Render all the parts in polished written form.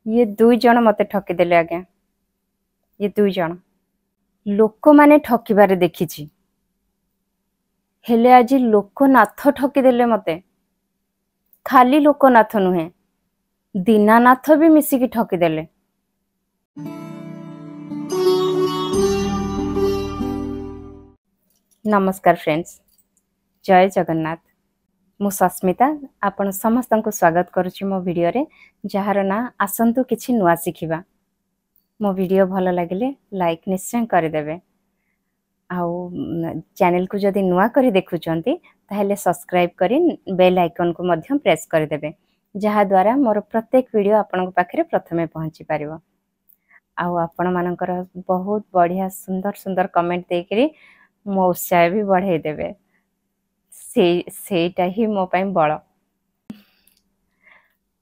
ये दुई जन मते ठकीदेले आज्ञा। ये दुई जन लोक माने ठकिबारे देखिछि, हेले आज लोकनाथ ठकीदेले मते। खाली लोकनाथ नुहे, दीनानाथ भी मिसिकी ठकीदेले। नमस्कार फ्रेंड्स, जय जगन्नाथ। मु सस्मिता आपण समस्त को स्वागत करुछि मो वीडियो रे, जहार ना आसंतु किछि नुआ शिखिबा। मो वीडियो भल लगिले लाइक निश्चय करदेवे। आउ चैनल को जदि नुआ करी देखुचंती ताहेले सब्सक्राइब करी बेल आइकन को मध्यम प्रेस करदेवे, जहा द्वारा मोर प्रत्येक वीडियो आपण पाखरे प्रथमे पहुंची पारिबो। आउ आपण मानकर बहुत बढ़िया सुंदर सुंदर कमेंट देकरी मो उत्साह भी बढ़ाई देवे। सेटा ही मो पाई बड़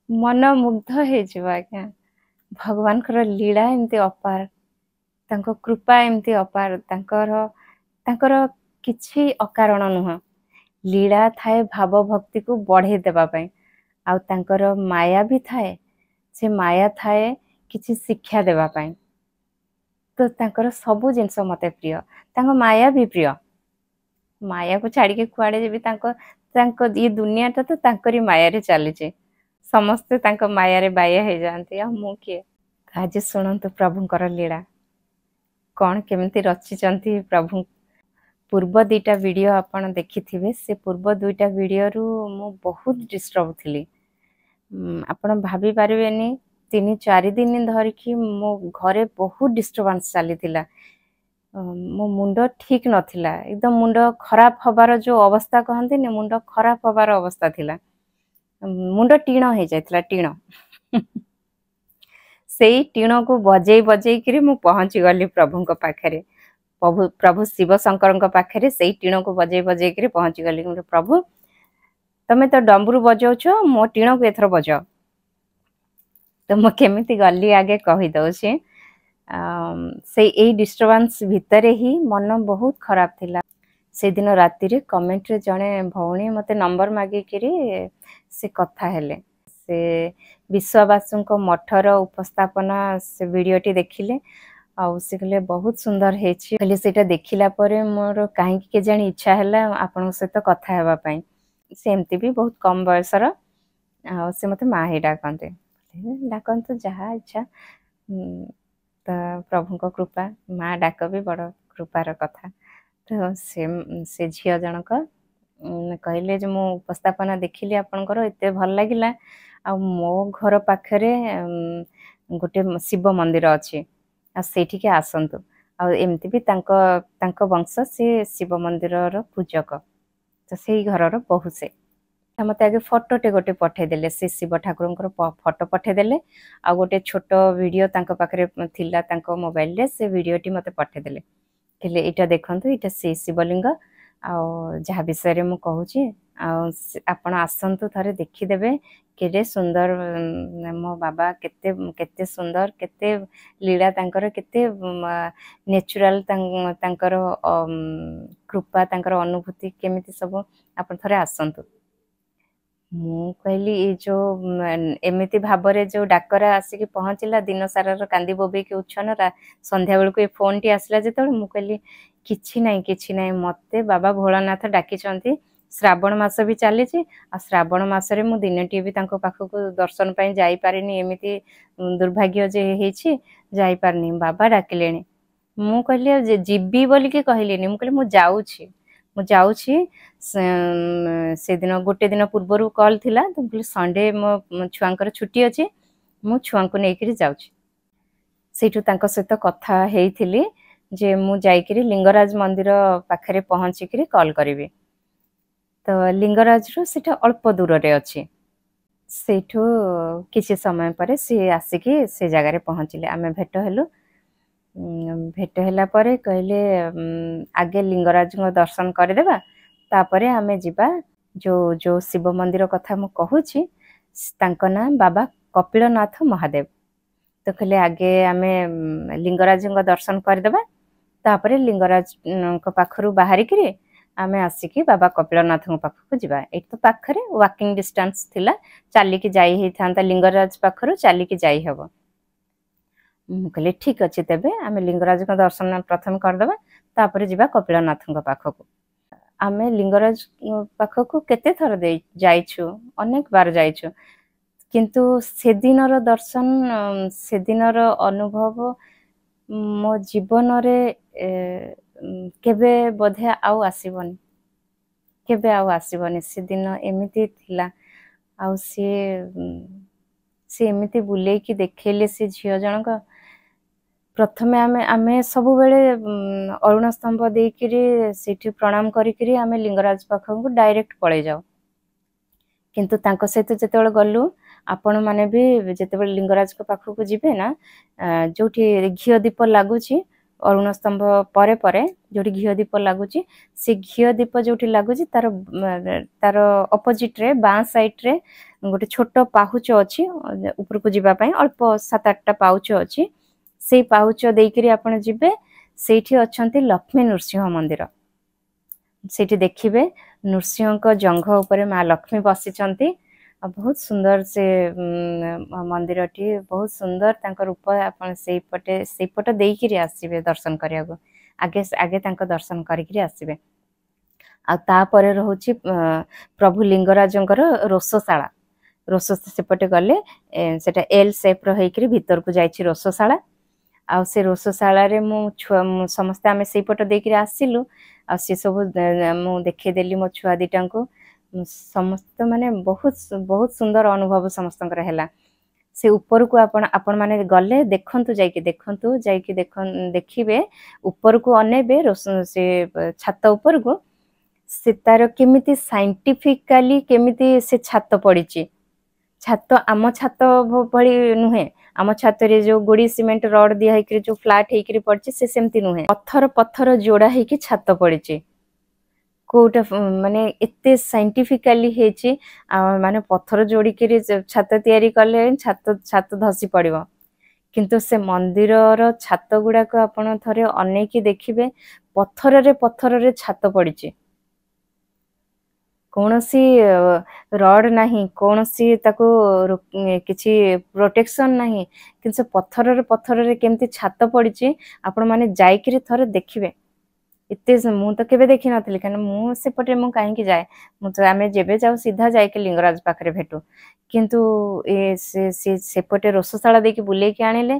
मन मुग्ध हो आज्ञा। भगवान कर लीला एमती अपार, तांको कृपा एमती अपार, तांकर किछि अकारण नुह। लीला थाए भाव भक्ति को बढ़े देबा पाई, आउ तांकर माया भी थाए, से माया थाए किछि शिक्षा देबा पाई। तो तांकर सबु जिनस मते प्रिय, तांको माया भी प्रिय। माया को छाड़ी के कुआडे जेबी तांको ये दुनिया ता तो तांकरी माया रे चली जे। समस्ते तांको माया रे बाया हे जानती। आ मु के आज सुनंतु प्रभुंकर लीला कौन केमती रचिचंती प्रभु। पूर्व दुईटा वीडियो आपण देखिथिबे, से पूर्व दुईटा वीडियो रु मु बहुत डिस्टर्ब थिली। आपण भाभी पारिबेनी 3-4 दिन धरिकी मो घरे बहुत डिस्टर्बेंस चली थिला। मो मुंड ठीक नथिला, एकदम मुंड खराब हबार जो अवस्था कहंती ने, मुंड खराब हबार अवस्था थिला। मुंड टीण हो जाइथिला, टीण। सेई टीण को बजेई बजेई करी मु पहुंची गली प्रभुंक पाखरे। प्रभु शिव शंकर पाखरे सेई टीण को बजेई बजेई करी पहुंची गली। प्रभु तमे तो डंबरू बजाउछ, मो टीण को एथर बजाओ। तो मु केमिति गली आगे कहि दउछि। से यही डिस्टर्बेंस भितर ही मन बहुत खराब थिला। से दिन राति रे कमेंट रे जने भौणी मते नंबर मागी करी से कथा हेले। से विश्ववासु को मठर उपस्थापना से वीडियोटी देखिले, आउ से कहले बहुत सुंदर हेछि। कहले सेटा देखिला परे मोर काहे के जानी इच्छा हैला आपन सहित कथा हेबा पई। से एमती भी बहुत कम बयसर, आ से मते मा हे डाकंते, डाकंतु जहा इच्छा। तो प्रभु को कृपा, माँ डाक भी बड़ कृपार कथा। तो से झियो जनक कहले जो मु उपस्थापना देखिली आपनकर एते भल लागिला। आ मो घर पाखरे गोटे शिव मंदिर अछि, आ सेठी के आसंतु। आ एमती भी तांको वंश से शिव मंदिर रो पूजक। तो सेही घरर बहु से मत आगे फोटोटे गोटे पठे देले, से शिव ठाकुर फोटो पठे देले। आ गोटे छोट वीडियो तांको पाखरे थिला तांको मोबाइल रे, से वीडियोटी मते पठे देले। कहले एटा देखंतु, एटा से शिवलिंग आ जहा विषय रे मु कहूची। आपण आसंतु थरे देखि देबे केरे सुंदर मो बाबा केते केते सुंदर, केते लीला तांकर, केते नेचुरल तांकर कृपा, तांकर अनुभूति केमिति सब आपण थरे आसंतु। मु कहली ये जो एमिति भाबरे जो डाकरा आसिक पहुँचला दिन सारा कांदी बोबे के उछन संध्या बेल को ये फोन टी आसला जेत मु कहली किछि नाही मते बाबा भोलानाथ डाकिचंती। श्रावण मास भी चली, आ श्रावण मासरे मु दिनटी भी तांको पाखक दर्शन पाई जाई पारिनी। एमिति दुर्भाग्य जे हेछि जाई पारनी, बाबा डाकिलेनी। मु कहली जिबी बोली के कहलेनी, मु कहली मु जाउछि। से दिन गोटे दिन पूर्वर कॉल थिला, तो कहली संडे मो छुआंकर छुट्टी अछि, मु छुआंको नेकरी जाउछि। सेठु तांको सहित कथा हेइथिली जे मु जाइकरी लिंगराज मंदिर पाखरे पहुंचिकरी कॉल करिवि। तो लिंगराज रो सेटा अल्प दूर रे अछि। सेठु किछि समय परे से आसिकी से जगह रे पहुंचिले। आमे भेट हेलु। भेट होला परे कहले आगे लिंगराज को दर्शन करदेबा, तापरे आमे जिबा जो शिव मंदिर कथा मु कहूची, तांको नाम बाबा कपिलनाथ महादेव। तो कहले आगे आमे लिंगराज को दर्शन करदेबा, तापरे लिंगराज को पाखरु बाहरी करी आमे आसिकी बाबा कपिलनाथ पाखक जावा ये तो पाखरे वाकिंग डिस्टेंस थिला चलिकी जाई ही था लिंगराज पाखर चलिकी जाई हबो कहले ठीक अच्छे तेबे आम लिंगराज दर्शन प्रथम करदे तापर जावा कपिलनाथ पाखक आमे लिंगराज पाखक केते थर जाइछु अनेक बार जाइछु किंतु से दिनर दर्शन से दिनर अनुभव मो जीवन रे केबे बोधे आउ आसीबनी केबे आउ आसीबनी से दिन एमिति थिला आउ से एमिति बुले की देखेले से झियो जनक प्रथमे आमे आमे सब बेले अरुण स्तंभ देकिरी सेठी प्रणाम करिकिरी आमे लिंगराज पाखक डायरेक्ट पळे जाऊ किंतु तांको सहित जेतेबेले गलु आपण माने भी जेतेबेले लिंगराज को पाखक जिबे ना जोठी घियो दीप लागुची अरुण स्तंभ परे परे जोठी घियो दीप लागुची से घियो दीप जोठी लागुची तार तार ऑपोजिट रे बां साइड रे गोटे छोटो पाहुच अछि ऊपर को जिबा पई अल्प 7-8टा पाहुच अछि से पाहुच देइकरी आपण जिबे सेठी अछंती लक्ष्मी नृसिंह मंदिर सेठी देखिबे नृसिंह को जंघ ऊपर मां लक्ष्मी बसिचंती बहुत सुंदर से मंदिरटी बहुत सुंदर तांकर रूप आपण सेई पट देइकरी आसीबे दर्शन करियागो आगे आगे तांको दर्शन करिकरी आसीबे आ ता परे रहउची प्रभु लिंगराजंकर रोसशाला रोस सेपटे गले सेटा एल शेप रो हेकरी भीतर को जाईची रोसशाला आ से रोसशाला रे मु समस्त आमे सेई पट देकरी आसिलु आ से सब मु देखे देली मो छुआ दिटा को समस्त माने बहुत बहुत सुंदर अनुभव समस्त हैला से ऊपर को आपण माने गले देखंतु जाईकी देखिबे ऊपर को अनेबे से छात ऊपर को से तार केमिति साइंटिफिकली केमिति से छात पड़ीची छात आम छात भली नुहे आम छात रे जो गोड़ी सीमेंट रड दिया हेकरी जो फ्लैट हेकरी पड़ची से सेमती नुहे पत्थर पत्थर जोड़ा हेकी छात पड़ीची कोटा माने एते साइंटिफिकली हेची माने पत्थर जोड़ी के छात तैयारी कले छात धसी पड़िबो किंतु से मंदिर रो छात गुडा को आपण थरे अनेकी देखिबे पत्थर रे छात पड़ीची कोनोसी रड नाही कोनोसी ताको किछि प्रोटेक्शन नाही किंतु पत्थर रे केमती छात पड़ीची आपण माने जाईकरी थरे देखिबे इते मु तो केबे देखि नथली कारण मु सेपटे मु काहे की जाए मु तो आमे जेबे जाऊ सीधा जाए के लिंगराज पाखरे भेटू किंतु ए से सेपटे रोसशाला देकी बुले के आनिले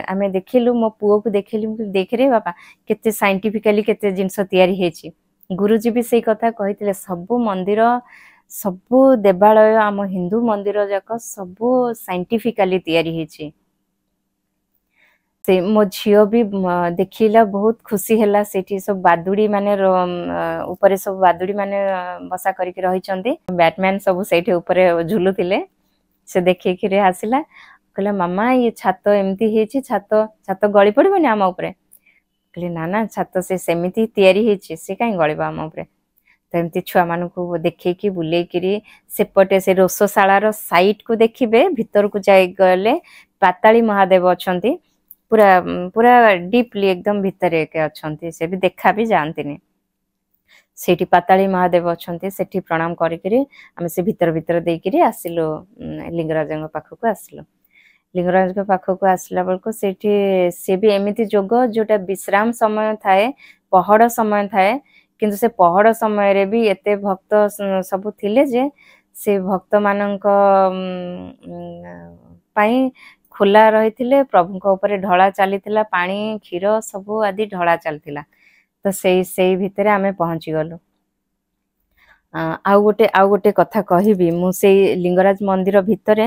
आमे देखिलु मो पुओ को देखिलु देख रे बापा केते साइंटिफिकली केते जिंस तयारी हेची गुरुजी भी सेई कथा कहितले सबु मंदिर सबु देवालय आम हिंदू मंदिर जाक सबु साइंटिफिकली तयारी हेची से मो झियो भी देखिला बहुत खुशी हैला सेठी सब बादुड़ी माने ऊपर सब बादुड़ी माने बसा करके रही चंदी बैटमैन सब सेठी ऊपर झुलुतिले से देखि कि रे आसिला कहले मामा ये छात एमती हेची छात गळी पड़बनी आम ऊपर कहले ना ना छात से सेमिति तयारी हेची से काई गळीबा आम ऊपर तो एमती छुआ मानू को देखे कि बुले किरी सेपटे से रोसशाला रो साइड को देखिबे भीतर को जाई गले पाताली महादेव अछंती पूरा पूरा डीपली एकदम भीतर के अछंती से भी देखा भी जानतीनी सेठी पाताली महादेव अछंती सेठी प्रणाम करिकरी हम से भीतर भीतर देकिरी आसिलो लिंगराजंग पाखक आसिलो लिंगराज के पाखक आसला बेलको सेठी से भी एमिति जोग जोटा विश्राम समय थाए पहाड़ समय थाए किंतु से पहाड़ समय रे भी एते भक्त सब थिले जे से भक्त मानक पाई खोला रही प्रभु ऊपर ढला चली पानी क्षीर सबू आदि ढला चलता तो से भितर आमे पहुंची गलु आउ गोटे कथा कहबी मु से लिंगराज मंदिर भितर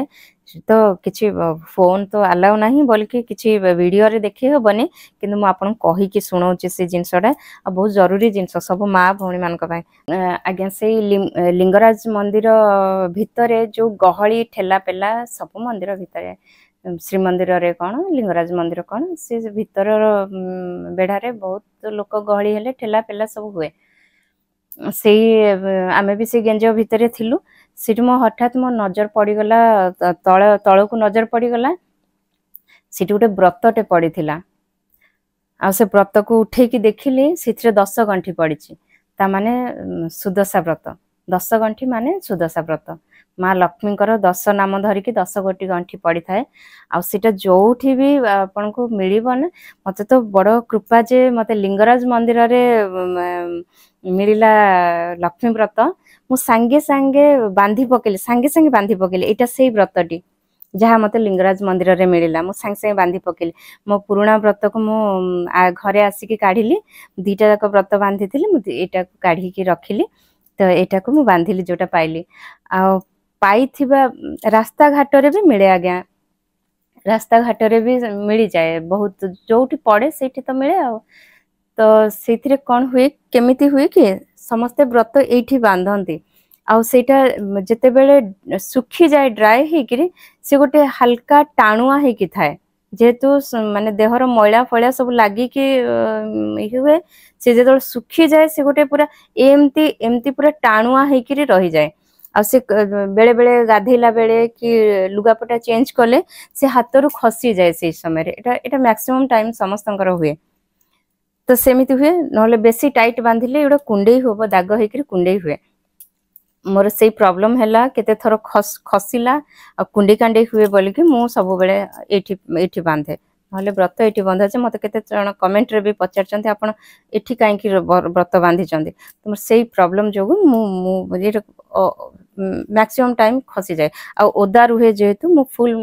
तो किछि फोन तो अलाउ नहीं बल्कि किछि वीडियो रे देखि हबनी किंतु मु आपन कहि कि सुनाउची से जिंसडा आ बहुत जरूरी जिंस सब माँ भौणी मान आज्ञा से लिंगराज मंदिर भितर जो गहली ठेला पेला सब मंदिर भितर श्रीमंदिर रे कौन लिंगराज मंदिर कौन से भीतर बेढ़ारे बहुत लोक गहली हेले ठेला पेला सब हुए से आमे भी से गेंज भितर थिलु सिट मो हठात मो नजर पड़ीगला तल को नजर पड़ीगला सिट गोटे व्रतटे पड़ीथिला आ से व्रत को उठे की देखिली सिथरे 10 गंठी पड़ी ता माने सुदशा व्रत 10 गंठी माने सुदशा व्रत माँ लक्ष्मींकर 10 नाम धरिकी 10 गोटी गंठी पड़ी थाए आ सेटा जोठी भी आपन को मिलिबो ना मते तो बड़ कृपा जे मते लिंगराज मंदिर रे मिलिला लक्ष्मी व्रत मु संगे संगे बांधी पकेली संगे संगे बांधी पकेली एटा सेही व्रतटी जहाँ मते लिंगराज मंदिर रे मिलिला मु संगे संगे बांधी पकेली मो पुराना व्रत को मु घरे आसिकी काढिली दीटा जाक व्रत बांधीथिली मु एटा काढी की रखिली तो एटा को मु बांधिली जोटा पाइली आ पाइथिबा रास्ता घाट रे भी मिले आज्ञा रास्ता घाट रे भी मिल जाए बहुत जोठी पड़े सेठी तो मिले आ तो सेथिरे कोन हुए केमिति हुए कि समस्ते व्रत एठी बांधंती आउ सेटा जेते बेले सुखी जाए ड्राई हेकिरी से गोटे हल्का टाणुआ हेकी थाए जेहेतु माने देहर मैला फळा सब लागी कि हुए से जेतो सुखी जाए से गोटे पूरा एमती एमती पूरा टाणुआ हेकिरी रही जाए आ से बेले बेले गाधेला बेले कि लुगापटा चेंज कले से हाथ रु खसी जाए से समय रे एटा मैक्सिमम टाइम समस्तंकर हुए तो सेमिति हुए नहले बेसी टाइट बांधिले एडा कुंडई होबो दाग हेकिरी कुंडई हुए मोर से प्रॉब्लम हैला केते थरो खसिला आ कुंडी कांडी हुए बोली कि मु सब बेले एठी बांधे नहले व्रत एठी बांधा जे मते केते जण कमेंट रे भी पचार चंती आपण एठी काई कि व्रत बांधी चंती तुम सेही प्रॉब्लम जोगु मु ये मैक्सिमम टाइम खसी जाए आ ओदा रुहे जेहेतु मु फुल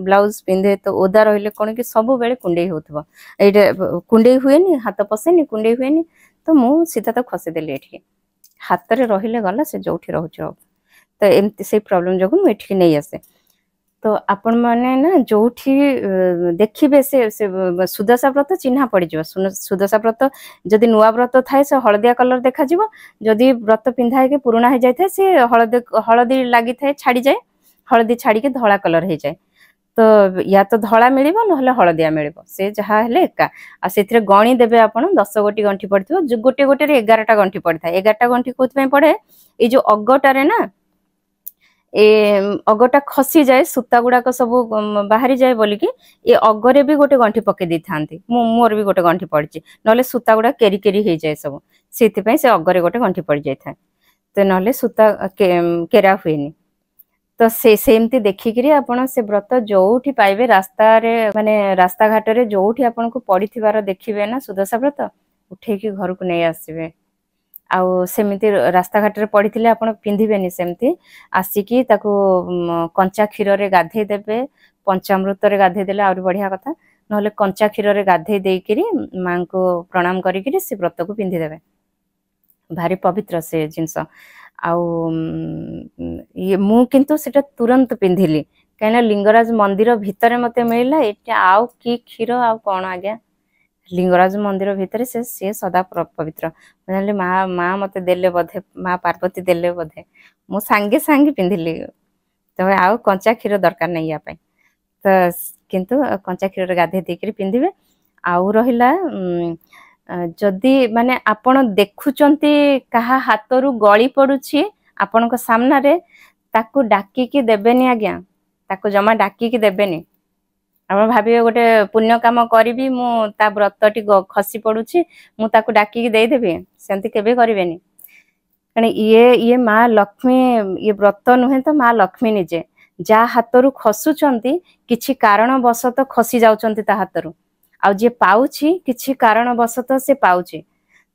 ब्लाउज पिंधे तो ओदा रहिले कोन कि सब बेले कुंडी होतबो एटा कुंडी हुएनी हाथ पसेनी कुंडी हुएनी तो मु सीधा तो खसी देली एठी हाथ रे रहिले गला से जोठी रहउछ तो एमती से प्रॉब्लम जोगु मु एठी नै आसे तो आपण माने ना जोठी देखिबे से सुदशा व्रत चिन्हा पड़ जो सुदशा व्रत जदि नुआ व्रत थाए से हलदिया कलर देखा जिवो जदि व्रत पिंधा के पुराना हे जाय थाए से हलदी लागि थाए छाड़ी जाए हलदी छाड़ी के धला कलर हे जाए तो या तो धला मिलिबो नहले हलदिया मिलिबो से जहा हेले एका आ सेथिरे गणी देबे आपण 10 गोटी गंठी पड़थिबो जो गोटे गोटे रे 11 टा गंठी पड़थाय 11 टा गंठी कोथ में पड़े ए जो अगटा रे ना ए अगटा खसी जाए सूता गुड़ाक सब बाहरी जाए बोली कि ए अगरे भी गोटे गंठी पके दी थांती मोर भी गोटे गंठी पड़ची नले सूता गुड़ा केरी केरी हो जाए सब सेति पई से अगरे गोटे गंठी पड़ जाय था तो नले सूता केरा हुएनी तो से सेमती देखिकी आपण से व्रत जोठी पाइबे रास्ता रे माने रास्ता घाट रे जोठी आपण को पड़िथिबार देखिबे ना सुदशा व्रत उठे की घर को नै आसीबे आउ सेमिति रास्ता घाट रे पड़िथिले आपण पिंधिबेनी सेमती आसिकी ताको कंचा क्षीर रे गाधे देबे पंचामृत रे गाधे देले आउरी बढ़िया कथा नहले कंचा क्षीर रे गाधे देइकिरी मां को प्रणाम करिकिरी से व्रत को पिंधि देबे भारी पवित्र से जिंस आउ ये मु किंतु सेटा तुरंत पिंधिली कहना लिंगराज मंदिर भितर मते मिलला एटा आउ की क्षीर आउ कोन आज्ञा लिंगराज मंदिर भितर से सदा पवित्र मतलब माँ मते देले बोधे माँ पार्वती देले बोधे मु सांगे सांगे पिंधिली तो आउ कंचा क्षीर दरकार नहीं या पाई तो किंतु कंचा क्षीर गाधे देकर पिंधिबे आउ रहिला जदि माने आपण देखुचंती कहा हाथरू गली पड़ुछि आपनक सामना रे ताकू डाकी की देबेनी आज्ञा ताकू जमा डाकी की देबेनी आप भाविए गोटे पुण्य काम करी मु ता व्रतटी खसी पड़ुछि मु ताकू डाकी की देदेबी सेमती केबे करिवेनी कारण ये माँ लक्ष्मी ये व्रत नुहे तो माँ लक्ष्मी निजे जा हाथरू खसुचंती किछि कारण बसत खसी जाउचंती ता हाथरू आ जे पाउछि किछि कारण बसत से पाउछि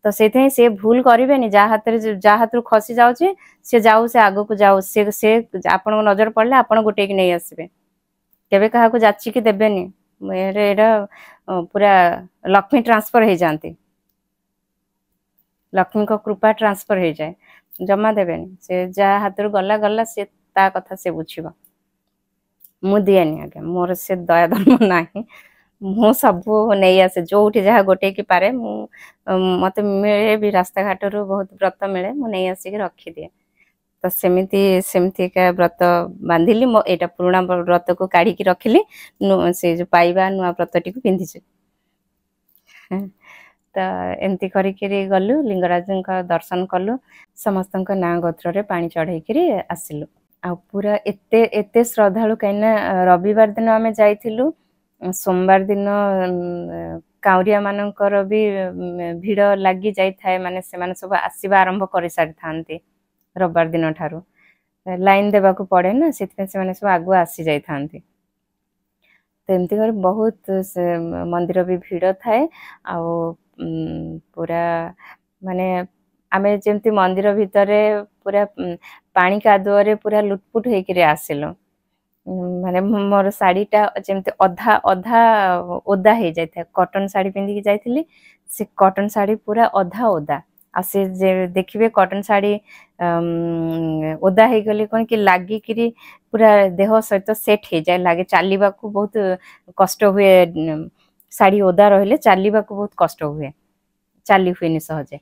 तो सेथे से भूल करिवेनी जा हाथरू खसी जाउछि से जाऊ से आगो को जाऊ से आपण नजर पड़ले आपण गोटे की नहीं आसबे केबे कहा को जाची की देबेनी एटा पूरा लक्ष्मी ट्रांसफर हो जाती लक्ष्मी को कृपा ट्रांसफर हो जाए जमा देबेनी से जा हाथ गला गला से ता कथा से बुझिबा मु दिएनी आगे मोर से दया धर्म नाही मु सब नहीं आसे जोठी जहा गोटे की पारे मते मिले भी रास्ता घाट रू बहुत व्रत मिले मु नहीं आसिक रखी दिए तो सेमती का व्रत बांधिली मो एटा पुराना व्रत को काढ़ी की रखिली से जो पाइबा नुआ व्रतटी को पिंधि तो एमती करी गलु लिंगराज दर्शन कलु समस्त ना गोत्र रे पानी चढ़ाई आसिलु आ पूरा एते श्रद्धालु कहीं रविवार दिन आम जाइलु सोमवार दिन काउरिया मानकर भी भिड़ लगी जाए माने से सब आसवा आरंभ कर सारी था रविवार दिन ठारू लाइन देवाक पड़े ना से सब आगुआ आसी जाई थांती तो एमती कर बहुत मंदिर भी भिड़ थाए पूरा माने आमे जेमती मंदिर भितर पूरा पानी कादुअरे पूरा लुटपुट होकर आसिलु माने मोर शाढ़ीटा जेमती अधा अधा ओदा हो जाए कॉटन शाढ़ी पिंधिकी जाइथिली से कॉटन शाढ़ी पूरा अधा ओदा आ से देखिए कॉटन शाढ़ी ओदा हो गले कौन कि लागिकी पूरा देह सहित सेट हो जाए लगे चलवा को बहुत कष्ट हुए शाढ़ी ओदा रहिले चलवा को बहुत कष्ट हुए चली हुए सहजे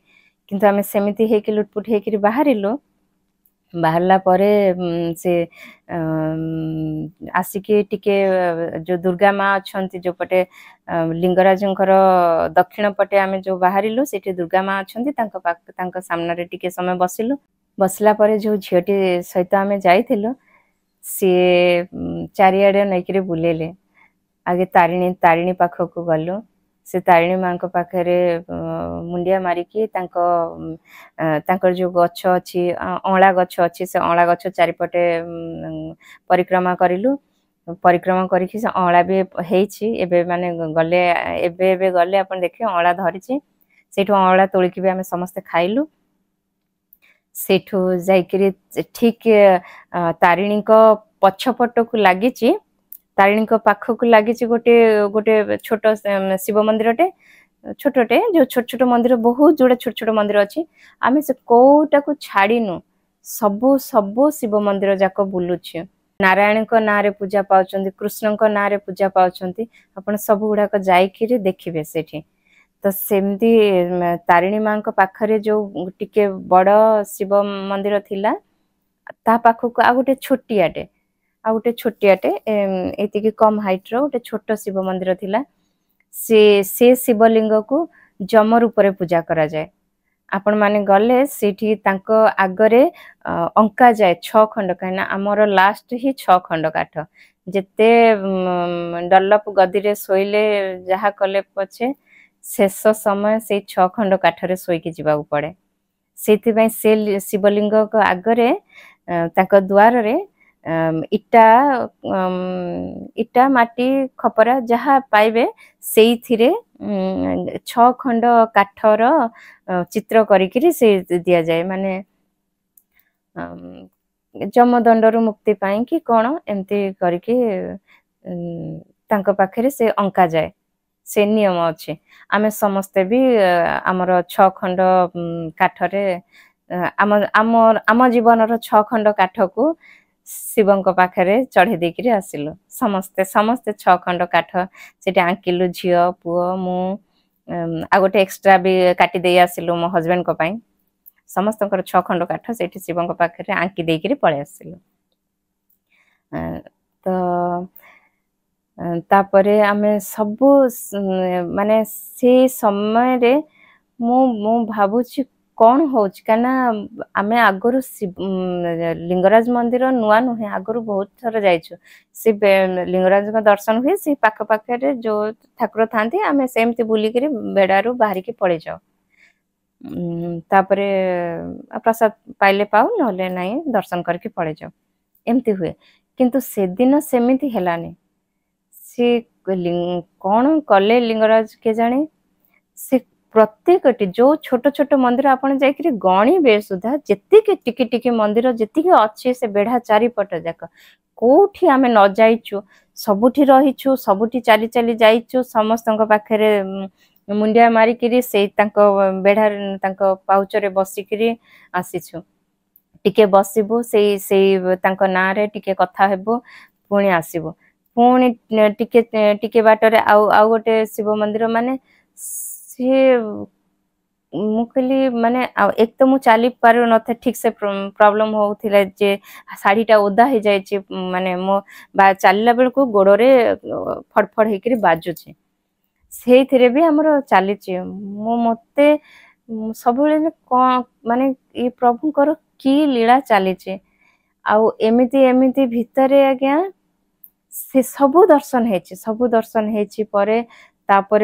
किंतु आमे सेमिति हेकि लुटपुट हेकि बाहरिलु बाहरला परे से आसिकी टिके जो दुर्गा माँ अच्छी जो पटे लिंगराजंकर दक्षिण पटे आमे जो बाहरिलु सेठी दुर्गा माँ अच्छी सामने टिके समय बसिलु बसला परे जो झीटी सहित आमे जाइथिलु सी चारिआडे नैकरी बुलेले आगे तारिणी तारिणी पाखक गलु से तारिणी माँ पाखे मुंडिया मारिकी तांकर जो गछ अच्छी अँला गछ अच्छी से अँला गछ चारिपटे परिक्रमा करिलु परिक्रमा करिकी से अँला भी हेछि एबे माने गले एबे गले अपन देखिए अँला धरिछि सेठु अँला तोलिकी भी आमे समस्ते खाइलु सेठु जाइकरी ठीक तारिणी को पछपट को लागिछि तारिणी को पाखक लगी गोटे गोटे छोट शिव मंदिरटे छोटे जो छोट छोट मंदिर बहुत जोड़े छोट छोट मंदिर अच्छी आम से कोटा को छाड़ीनु सबु सबु शिव मंदिर जाक बुलुछु नारायण को ना रे पूजा पाउछन्ति कृष्ण को ना रे पूजा पाउछन्ति अपन सब गुड़ाक जाइकिरी देखिबे सेठी तो सेमती तारिणी माँ पाखरे जो टिके बड़ शिव मंदिर थिला ता पाखक आ गोटे छोटियाटे आ गोटे छोटियाटे एतिकी कम हाइट रो गोटे छोट शिव मंदिर थिला से शिवलिंग को जम रूप रे पूजा करा जाए आपण माने गले सेठी तांको आगरे अंका जाए 6 खंड कहना हमर लास्ट ही 6 खंड काठ जेते डल्लप गदी रे सोइले जहा कले पछे शेष समय से 6 खंड काठ रे सोई के जीवा पड़े सेति पई से शिवलिंग को आगरे तांको द्वार रे इटा इटा माटी खपरा जहा पाइबे सेई थिरे 6 खंड काठर चित्र करिकिरी से दिया जाए माने जमदंडरू मुक्ति पाई कि कोन एमती करिकी तांको पाखरे से अंका जाए से नियम अच्छे आमे समस्ते भी आमर 6 खंड काठरे आम जीवन 6 खंड काठ को शिवंक पाखरे चढ़े देकिरी आसिलु समस्ते समस्ते 6 खंड काठ सेठी आंकिलु झियो पुओ मु आ गोटे एक्स्ट्रा भी काटी दे आसिलु मो हस्बैंड को पाई समस्त 6 खंड काठ सेठी शिवंक पाखरे आंकी देकिरी पळे आसिलु तो तापरे आमे सबु माने से समय रे मु भाबुची कौन होच काना आमे आगरु लिंगराज मंदिर नुआ नुहे आगरु बहुत थर जाइछु से लिंगराज का दर्शन हुए से पाख पाखे जो ठाकुर थांती आमे सेमती बुली करी बेडारू बाहरी के पड़े जाओ तापरे प्रसाद पाइले पाऊ नले नहीं दर्शन करके पड़े जाओ एमती हुए किंतु से दिन सेमिति हेलानी से कौन कले लिंगराज के जाने से प्रत्येकटी जो छोट छोट मंदिर आपण जाइकरी गणिबे सुधा जेतिके टिके टिके मंदिर जेतिके अच्छे से बेढ़ा चारिपट जाक कोठी आमे न जाइछु सबुठी रहिछु सबुठी चाली चाली जाइछु समस्तक पाखरे मुंडिया मारिकिरी से तांको बेढ़ा तांको पाउचरे बसिकिरी आसीछु टिके बसिबो से तांको ना रे टिके कथा हेबो पुणी आसीबो पुणी टिके बाटरे आउ गोटे शिव मंदिर माने से मुकली माने एक तो मु चली पार न था ठीक से प्रॉब्लम होउथिला जे साड़ीटा ओदा हो जाए माने मो चलला बेल को गोड़े फड़फड़ होकर बाजुचे से थिरे भी हमर चली मो मते सब माने ये प्रभुकर की लीला चली आउ एमिति एमिति भितरे आज्ञा से सबु दर्शन हेछि परे तापर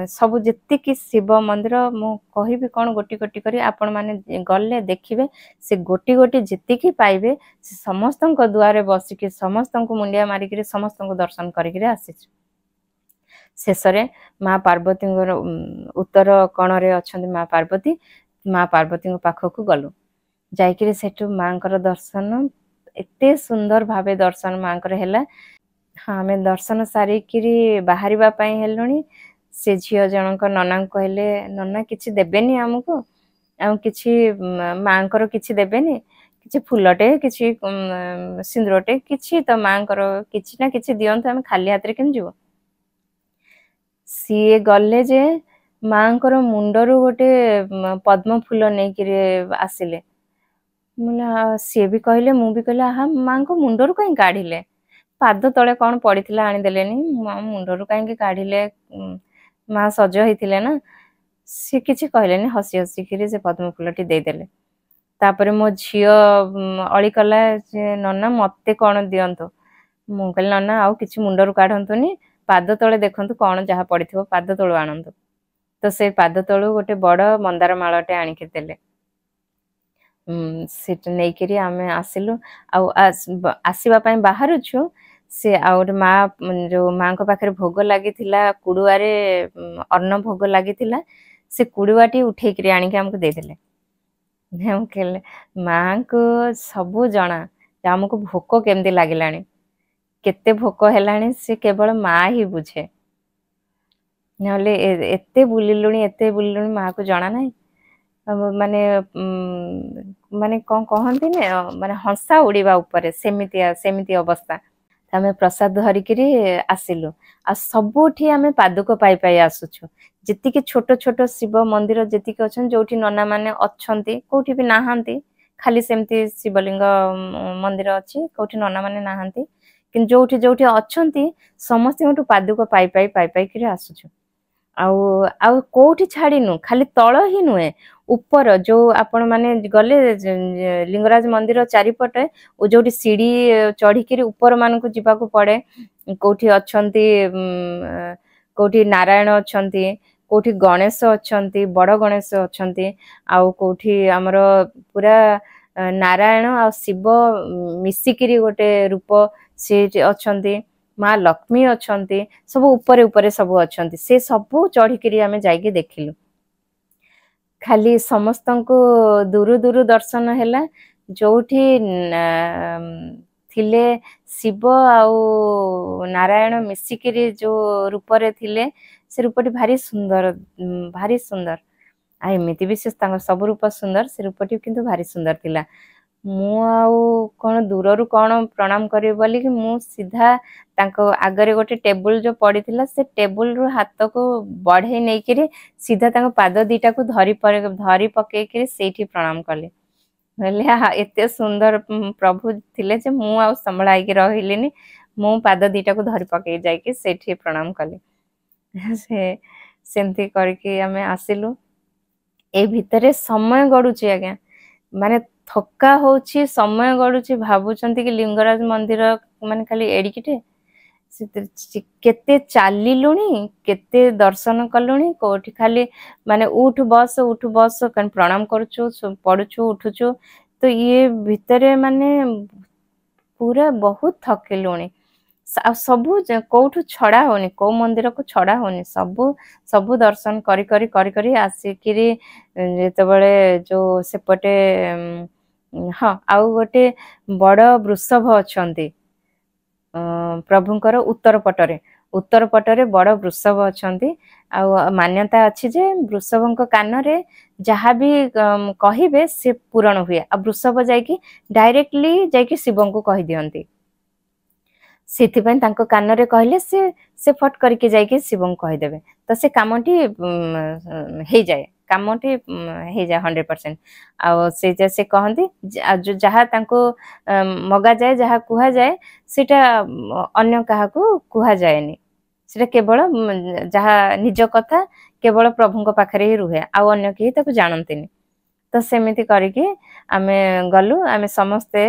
सब जेतिकी शिव मंदिर मु कहिबी कौन गोटी गोटी करी आपण माने गले देखिबे से गोटी गोटी जेतिकी पाइबे से समस्त दुआरे बसिकी समस्त मुंडिया मारिक समस्त दर्शन करिक आसी शेष माँ पार्वती उत्तर कण रे अछंती माँ पार्वती पाखक गलु जाइकिरी सेठु माँ दर्शन एते सुंदर भावे दर्शन माँ है। हाँ आमे दर्शन सारिकी बाहर हेलुणी से झील जनक नना कहले नना किछि देबेनी आमको आम किछि माँ किछि देबेनी किछि फुलटे किछि सिंदूरटे किछि तो माँ किछि ना किछि दियंतु आम खाली हाथ रे केन जीवो सी गले जे माँ मुंडरू गोटे पद्म फूल नहीं कि आसिले सी भी कहले मु भी कहले हाँ माँ को मुंडरू कहीं काढ़िले पाद तले कौन पड़ता आनीदेलेनी मुंडरू कहीं काढ़िले माँ सज होते ना सी किसी कहले हसी हसिकी से पद्म फूलटी देदेले तापर मो झी अली कला नना मते कौन दिंतु मु कहली नना आउ कि मुंडरू काढ़तुनी पाद तले देखु कौन जहाँ पड़ पाद तलु आणतु तो से पाद तलु गोटे बड़ मंदार मालटे आणिक देले नहीं आम आसिलु आसवा बाहर छु से आउट माँ जो माँ को पाखे भोग लगी कुड़ुआरे अन्न भोग लगी से कुड़ुआटी उठेक आणिक आमको देदेले कहले माँ को सबू जना आमको भोक केमती लगिला केते भोक है से केवल माँ ही बुझे नले एते बुलिलुणी माँ को जना ना माने माने कौन कहती ने माने हंसा उड़ीबा ऊपर सेमिति अवस्था आमे प्रसाद धरिकी आसिलु आ सबुठी आमे पादुक पाई पाई आसुछु जितिकी छोट छोट शिव मंदिर जितिकी अच्छा जो नना माने अच्छंती कोठी भी नाहांती खाली सेमती शिवलिंग मंदिर अच्छी कोठी नना माने नाहांती कि जोठी जोठी अच्छंती समस्त पादुक पाई पाई पाई पाई कि आसुछु आउ कोठी छाड़ीनु खाली तल ही नुहे ऊपर जो आपण माने गले लिंगराज मंदिर चारिपटे जो सीढ़ी चढ़ी ऊपर मानक जीवाकू पड़े कोठी अच्छंती कोठी नारायण अच्छंती कोठी गणेश अच्छंती बड़ गणेश अच्छंती आउ कोठी हमर पूरा नारायण आ शिव मिसिकिरी गोटे रूप से अच्छंती माँ लक्ष्मी अच्छंती सब ऊपर ऊपर सब अच्छंती से सब चढ़ी आमे जाइके देखिलु खाली समस्त को दूर दूर दर्शन है जोठी थिले शिव आउ नारायण मिसिकिरी जो रूप रे थिले से रूपटी भारी सुंदर आ एमती भी से सब रूप सुंदर से रूपटी किंतु भारी सुंदर थिला मु आउ कौन दूर कौन प्रणाम करी बोली कि मु सीधा तांको आगरे गोटे टेबुल जो पड़ी थिला से टेबुल रु हाथ को बढ़े नहीं करी सीधा तांको पाद दीटा को धरी पके करी सेठी प्रणाम कले बोले एते सुंदर प्रभु थिले जे मु आउ संभळाई के रहिलेनी मु पाद दीटा को धरी पके जाई के सेठी प्रणाम कले से सेमती करके आमे आसिलु ए भितरे समय गडुची आज्ञा माने थका होची समय गडुची भाबुचंती कि लिंगराज मंदिर माने खाली एडिकिटे केते चालिलुणी केते दर्शन कलुणी कोठी खाली माने उठ बस कन प्रणाम करूछु पडुछु उठुछु तो ये भितरे माने पूरा बहुत थकिलुणी सबू कौठू छड़ा होनी कौ मंदिर को छड़ा होनी सबू दर्शन करी करी करी करी आसिकिरी जेतेबेले जो सेपटे हाँ आउ गोटे बड़ वृषभ अच्छंती प्रभुंकर उत्तर पटरे बड़ वृषभ अच्छंती आ मान्यता अच्छी जे वृषभଙ୍କ कानरे जहाँ भी कहिबे से पूरण हुए आ वृषभ जाइकी डायरेक्टली जाइकी शिवंको कहि दियंती सेथिपैं तांको कानरे कहले से फट करके जाइके शिवं कहीदेवे तो से कामटी हो जाए कामटी हो जाए 100% आ से कहती जहाँ तांको मगा जाए जहाँ कुहा जाए सेटा अन्य काहाकू कुहा जाएनी सेटा केवल जहाँ निज कथा केवल प्रभुंको पाखरे ही रुहे आ अन्य केही ताकू जानंतिनी तो सेमिति करिकी आमे गलु आमे समस्ते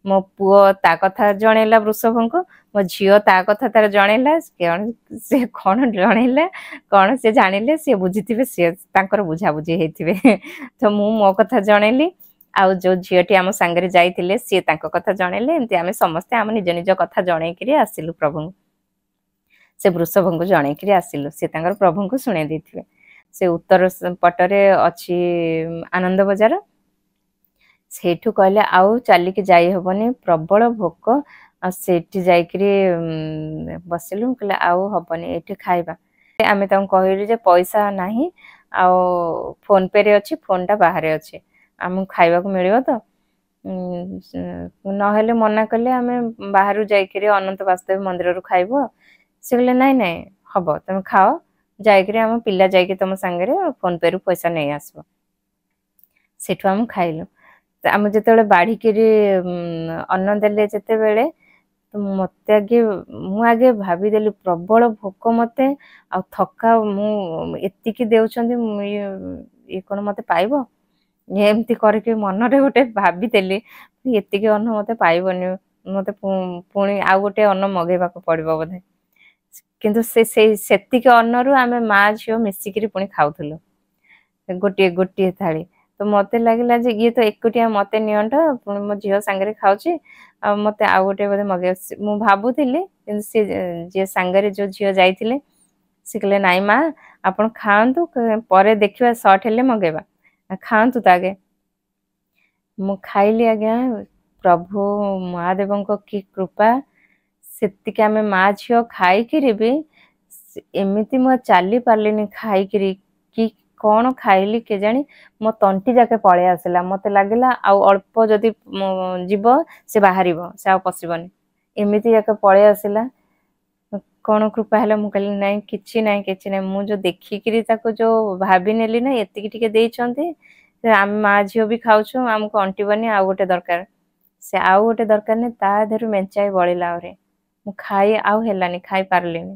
मो पुओ ता कथा जणेला वृषभ को मो झियो ता कथा तार जणेला से कौन जणेला कौन से जानिले से बुझिथिबे से तांकर बुझा बुझी हेथिबे तो मु मो कथा जणेली आउ जो झियोटी आम सांगरे जाइथिले से तांको कथा जणेले एमती आमे समस्ते आम निज निज कथा जणेकिरी आसिलु प्रभु से वृषभ को जणेकिरी आसिलु से तांकर प्रभु को सुने देथिबे से उत्तर पटरे अछि आनंद बजार सेठू कहले आउ चलिकी जाई हबनी प्रबल भोक आ सेठी जाइकरी बसिलु कहले आउ हबनी एठी खाइबा आमे तां कहली जे पैसा नाही आउ फोन पे रे अछि फोन टा बाहर अछि आम खाइबा को मिलियो तो नहेले मना कले आमे बाहरु जाइकरी अनंत वासुदेव मंदिर रु खाइबो से कहले नाइ नाइ हबो तुम खाओ जाइकरी आम पिला जाइकरी तुम संगे फोन पे रु पैसा नहीं आसबो सेठू आम खाइलु आम जिते बाढ़िकी अन्न देले जिते बेले तो मत आगे भाविदेली प्रबल भोक मत आ थका मुतिक ये कौन मत पाइब एमती करके मनरे गोटे भाविदेली एतिक अन्न मत पाइबनी मत पुणी आउ गोटे अन्न मगेबा पड़ो बोधे किंतु सेतिक अन्नरू आमे माँ झील मिसिकी पुणी खाऊलु गोटे गोटे थाली तो मत लगिला जे ये तो एकुटिया मत नियंट पुणी मो झील सांगे खाऊची आ मत आउ गोटे बोधे मगे मु भाबुली सी जी सांगे जो झील जाइए सी कहले नाई माँ आपण खातु पर देखा सर्ट हेले मगेबा खातु तो आगे मु खाइली आज्ञा प्रभु महादेव की कृपा सेतिक आमे माँ झील खाइकी भी एमती मु चली पार्लिनी खाइकी कि कौन खाइली के जानी मो तंटी जाके पळे आसला मते लागला आ अल्प जदि जीव से बाहर से आ पशिबनी एमती जाके पळे आसला कौन कृपा है मु कहली नाई किछि नाई मु जो देखिकी जो भाभी नेली ना एतिकी टिके देइछंती आम माँ झील भी खाऊछु आमको अंटिबनी आ गोटे दरकार से आउ गोटे दरकार ने ता देहरु मेंचाई बळिला आउरे मु खाई आउ हेलानी खाई पारलिनी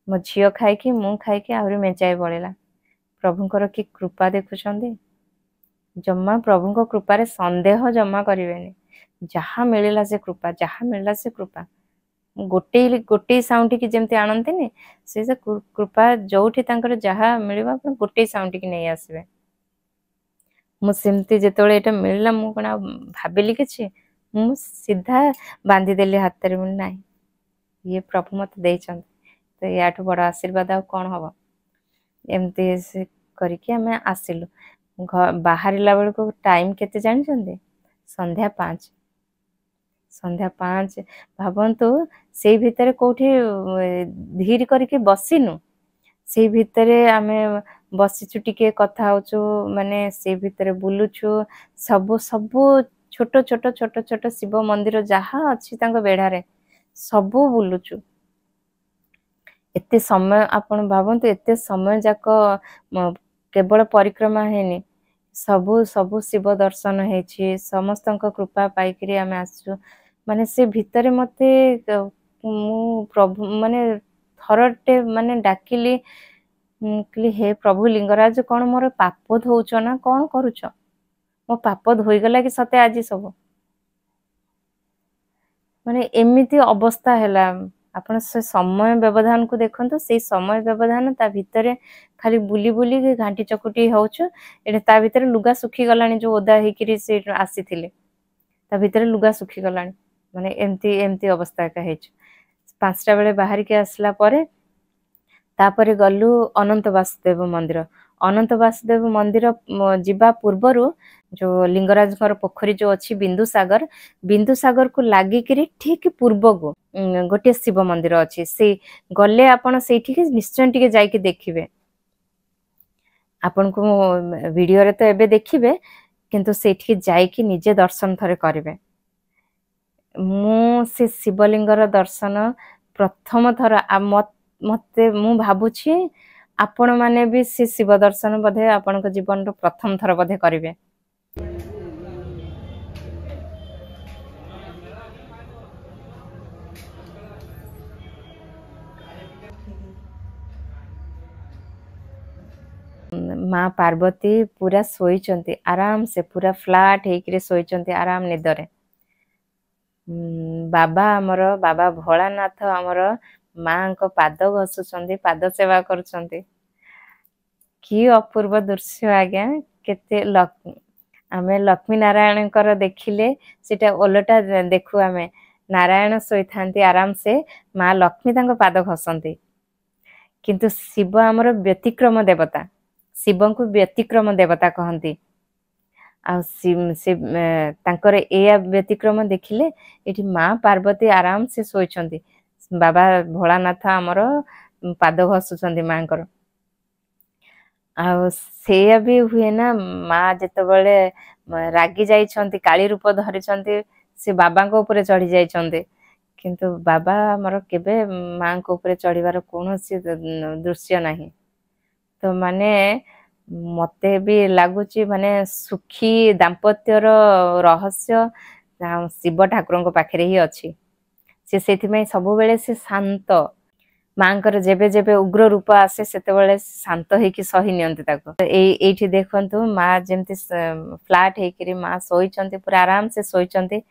मो झील खाइकी मु खाइकी आउरी मेंचाई बळिला प्रभुंकर कि कृपा देखुछंदी जम्मा प्रभुंक कृपारे संदेह जम्मा करिवेनी जहा मिलिला से कृपा जहा मिलिला से कृपा गोटे गोटे साउंड की जेमती आनंतीनी से कृपा जोठी तांकर जहा मिलिबा आपण गोटे साउंड की नहीं आसबे मु सेमती जेतोळे एटा मिलला मु कोना भाबिली किछि मु सीधा बांधी देली हाथ रे नाही ये प्रभु मत देइछन तो याठू बड़ आशीर्वाद आ कोन हबो एमती से करके आम आसिलु बाहरला बेल को टाइम केते जानते संध्या 5 भावतु से भितर कौटी धीर करके बसिनु से भितर आमे बसीचु टिके कथा होचु माने से भितर बुलुछु सब सब छोट छोट छोट छोट शिव मंदिर जहाँ अच्छी तांको बेढ़ारे सबू बुलुछु एते समय आपण भावन्तु एते समय जाक केवल परिक्रमा हेनी सबू सबू शिव दर्शन हेछि समस्तक कृपा पाइकरी आमे आसु माने से भितरे मते मु प्रभु माने थरटे माने डाकिली कहली हे प्रभु लिंगराज कौन मोर पाप धोउछ ना कौन करूछ मो पाप धोई गला कि सते आज सब माने एमिति अवस्था हैला आपण से समय व्यवधान को देखंतु से समय व्यवधान ता भितरे खाली बुली बुली घांटी चकुटी होउछ एटा ता भितरे लुगा सुखी गलानी जो ओदा हेकिरी से आसीथिले ता भितरे लुगा सुखी गलानी माने एमती एमती अवस्था का हेछ 5टा बेले बाहर के आसला परे तापरे गलु अनंत वासुदेव मंदिर जिबा पूर्वरु जो लिंगराजकर पोखरी जो अच्छी बिंदुसागर को लागिकी ठीक पूर्व को गोटे शिव मंदिर अच्छी से गले आपण सेठी निश्चय टिके जाइके देखिबे आपण को वीडियो रे तो एबे देखिबे किंतु सेठी जाइके निजे दर्शन थरे करिवे मु से शिवलिंगर दर्शन प्रथम थर मते मु भाबुछि आपण माने भी से शिव दर्शन बधे आपण को जीवन रो प्रथम थर बधे करिवे माँ पार्वती पूरा शोइचंती आराम से पूरा फ्लाट हेकरे शोइचंती आराम निदरे। बाबा आमर बाबा भोलानाथ आमर माँ को पाद घसुचंती पाद सेवा करुचंती। कि अपूर्व दृश्य आज्ञा केते आमे लक्ष्मी नारायण कर देखिले सेटा ओलटा देखु आमे नारायण शोइथांती आराम से माँ लक्ष्मी तांको पाद घसंती किंतु शिव आमर व्यतिक्रम देवता शिव को व्यतिक्रम देवता कहती तांकर एया व्यतिक्रम देखिले एठी माँ पार्वती आराम से शोइचंती बाबा भोलानाथ आमर पाद घसुचंती माँ कर आ भी हुए ना माँ जेतबेले रागी जाइछंती काली रूप धरिछंती से बाबा को ऊपर चढ़ी जाइछंती किंतु बाबा आमर केबे माँ को ऊपर चढ़ीबार कोनोसी दृश्य नाही। तो माने मते भी लगुच माने सुखी दाम्पत्यर रहस्य शिव ठाकुर पाखे ही अच्छी से सब बेले से शांत माँ जेबे जेबे उग्र रूप आसे से शांत होकी सही नियंती देखंतु माँ जमती फ्लैट होकर माँ शोइचंती पूरा आराम से शोइचंती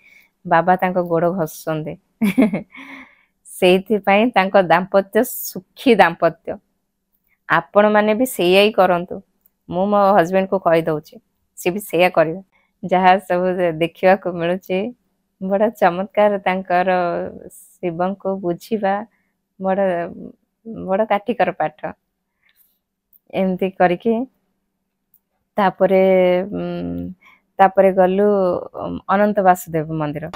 बाबा तांको गोड़ घसुचंती सेइथिपई तांको दाम्पत्य सुखी दाम्पत्य आपण माने भी सेया ही करंतु मु मो हस्बैंड को कहि दउची सी भी सेया करिवे जहा सब देखिवा को मिलुची बड़ा चमत्कार तांकर शिवं को बुझीबा बड़ा बड़ा काठिकर पाठ एमती करके तापरे तापरे गलु अनंत वासुदेव मंदिर।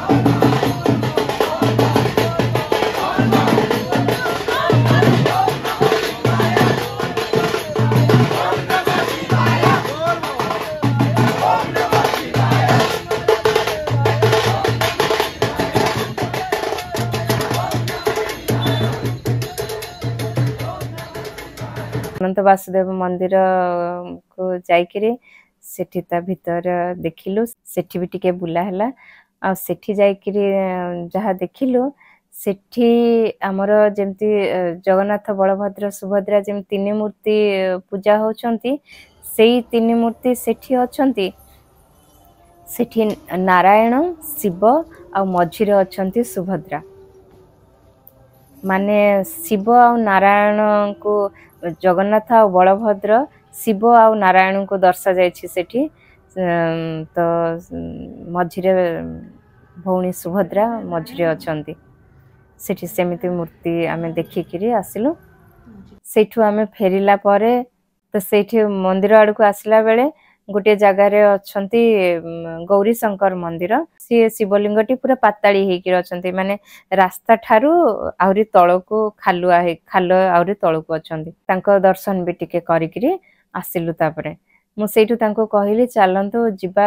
अनंत वासुदेव मंदिर को जाइकिरी सेठी ता भीतर देखिलु सेठी भी टिके बुला हला आ सेठी जाइकिरी जहा देखिलु सेठी हमर जेमती जगन्नाथ बलभद्र सुभद्रा जेम तीन मूर्ति पूजा होचंती सेई तीन मूर्ति सेठी अछंती सेठी नारायण शिव आ मझिरे अछंती सुभद्रा माने शिव आ नारायण को जगन्नाथ आ बलभद्र शिव आ नारायण को दर्शा जायछि सेठी तो मझिरे भौणी सुभद्रा मझिरे अछंती सेठी सेमिति मूर्ति आमे देखिकिरी आसिलु सेठू आमे फेरिला परे तो सेठी मंदिर आड़ को आसिला बेले गोटे जगार अच्छा गौरी शंकर मंदिर सी शिवलिंगटी पूरा पाताड़ी होकर अच्छा माने रास्ता ठारू आहरी तलको खालुआ खाल आहरी तलको अच्छा दर्शन भी टिके करिकिरी आसिलु तापरे मु सेठू तांको कहली चलंतु जिबा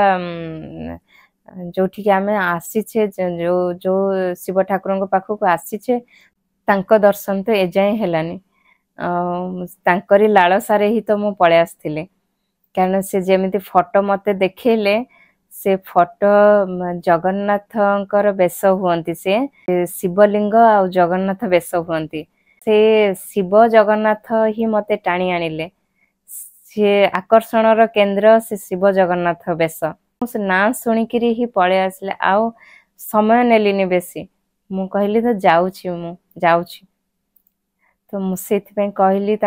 जोठी आमे आसीछे जो जो शिव ठाकुर पाखक आसीछे तांको दर्शन तो एजाए हेलानी तांकरी लालसारे ही तो मु पळे आस्थिले कारण से जेमिति फोटो मते देखेले से फोटो जगन्नाथंकर बेश हुअंती से शिवलिंग आ जगन्नाथ बेश हुअंती से शिव जगन्नाथ ही मते टाणी आनिले से आकर्षणर केंद्र से शिव जगन्नाथ बेश से ना शुणिकी ही पळे आसले आउ समय नेलिनी बेसी मु कहली तो जाउछि मु जाउछि तो मुझे कहली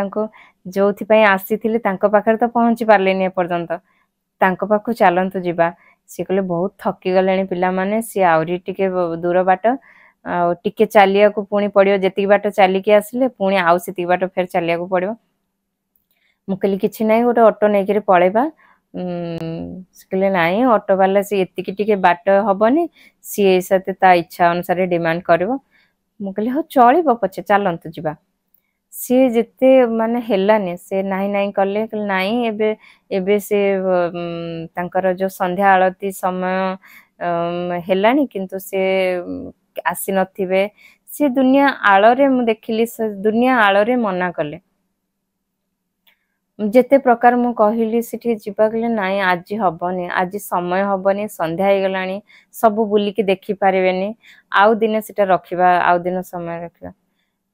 जो आसी तांको पाखरे तो पहुँची पार्लेनी एपर्यंत तांको पाखु चलतु जीवा सी कहले बहुत थकी गले पिला माने सी आउरी टिके दूर बाट टिके चलिया को पुणी पड़ो जी बाट चलिकी आसिले पुणी आउ से बाट फेर चलिया को पड़ो मु कहली किछि नाही गोटे ऑटो नहीं पळेबा कहले नाई ऑटो वाला सी एतिकी टिके बाट हबनी सी साथे ता इच्छा अनुसार डिमांड करबो मु कहली हो चलिबो पछे चलंतु जीवा सी जिते माने हेलानी से नाही नाही कले नाही एबे एबे से तांकर जो संध्या आळती समय हेलानी किंतु से आसी नथिबे से दुनिया आळरे मु देखिली से दुनिया आळरे मना कले जेते प्रकार मु कहली सिठी जिबा गले नाही आज हबनी आज समय हबनी संध्या हे गलानी सब बुलिकी देखि पारिबेनी आउ दिने सिटा रखिबा आउ दिन समय रखिबा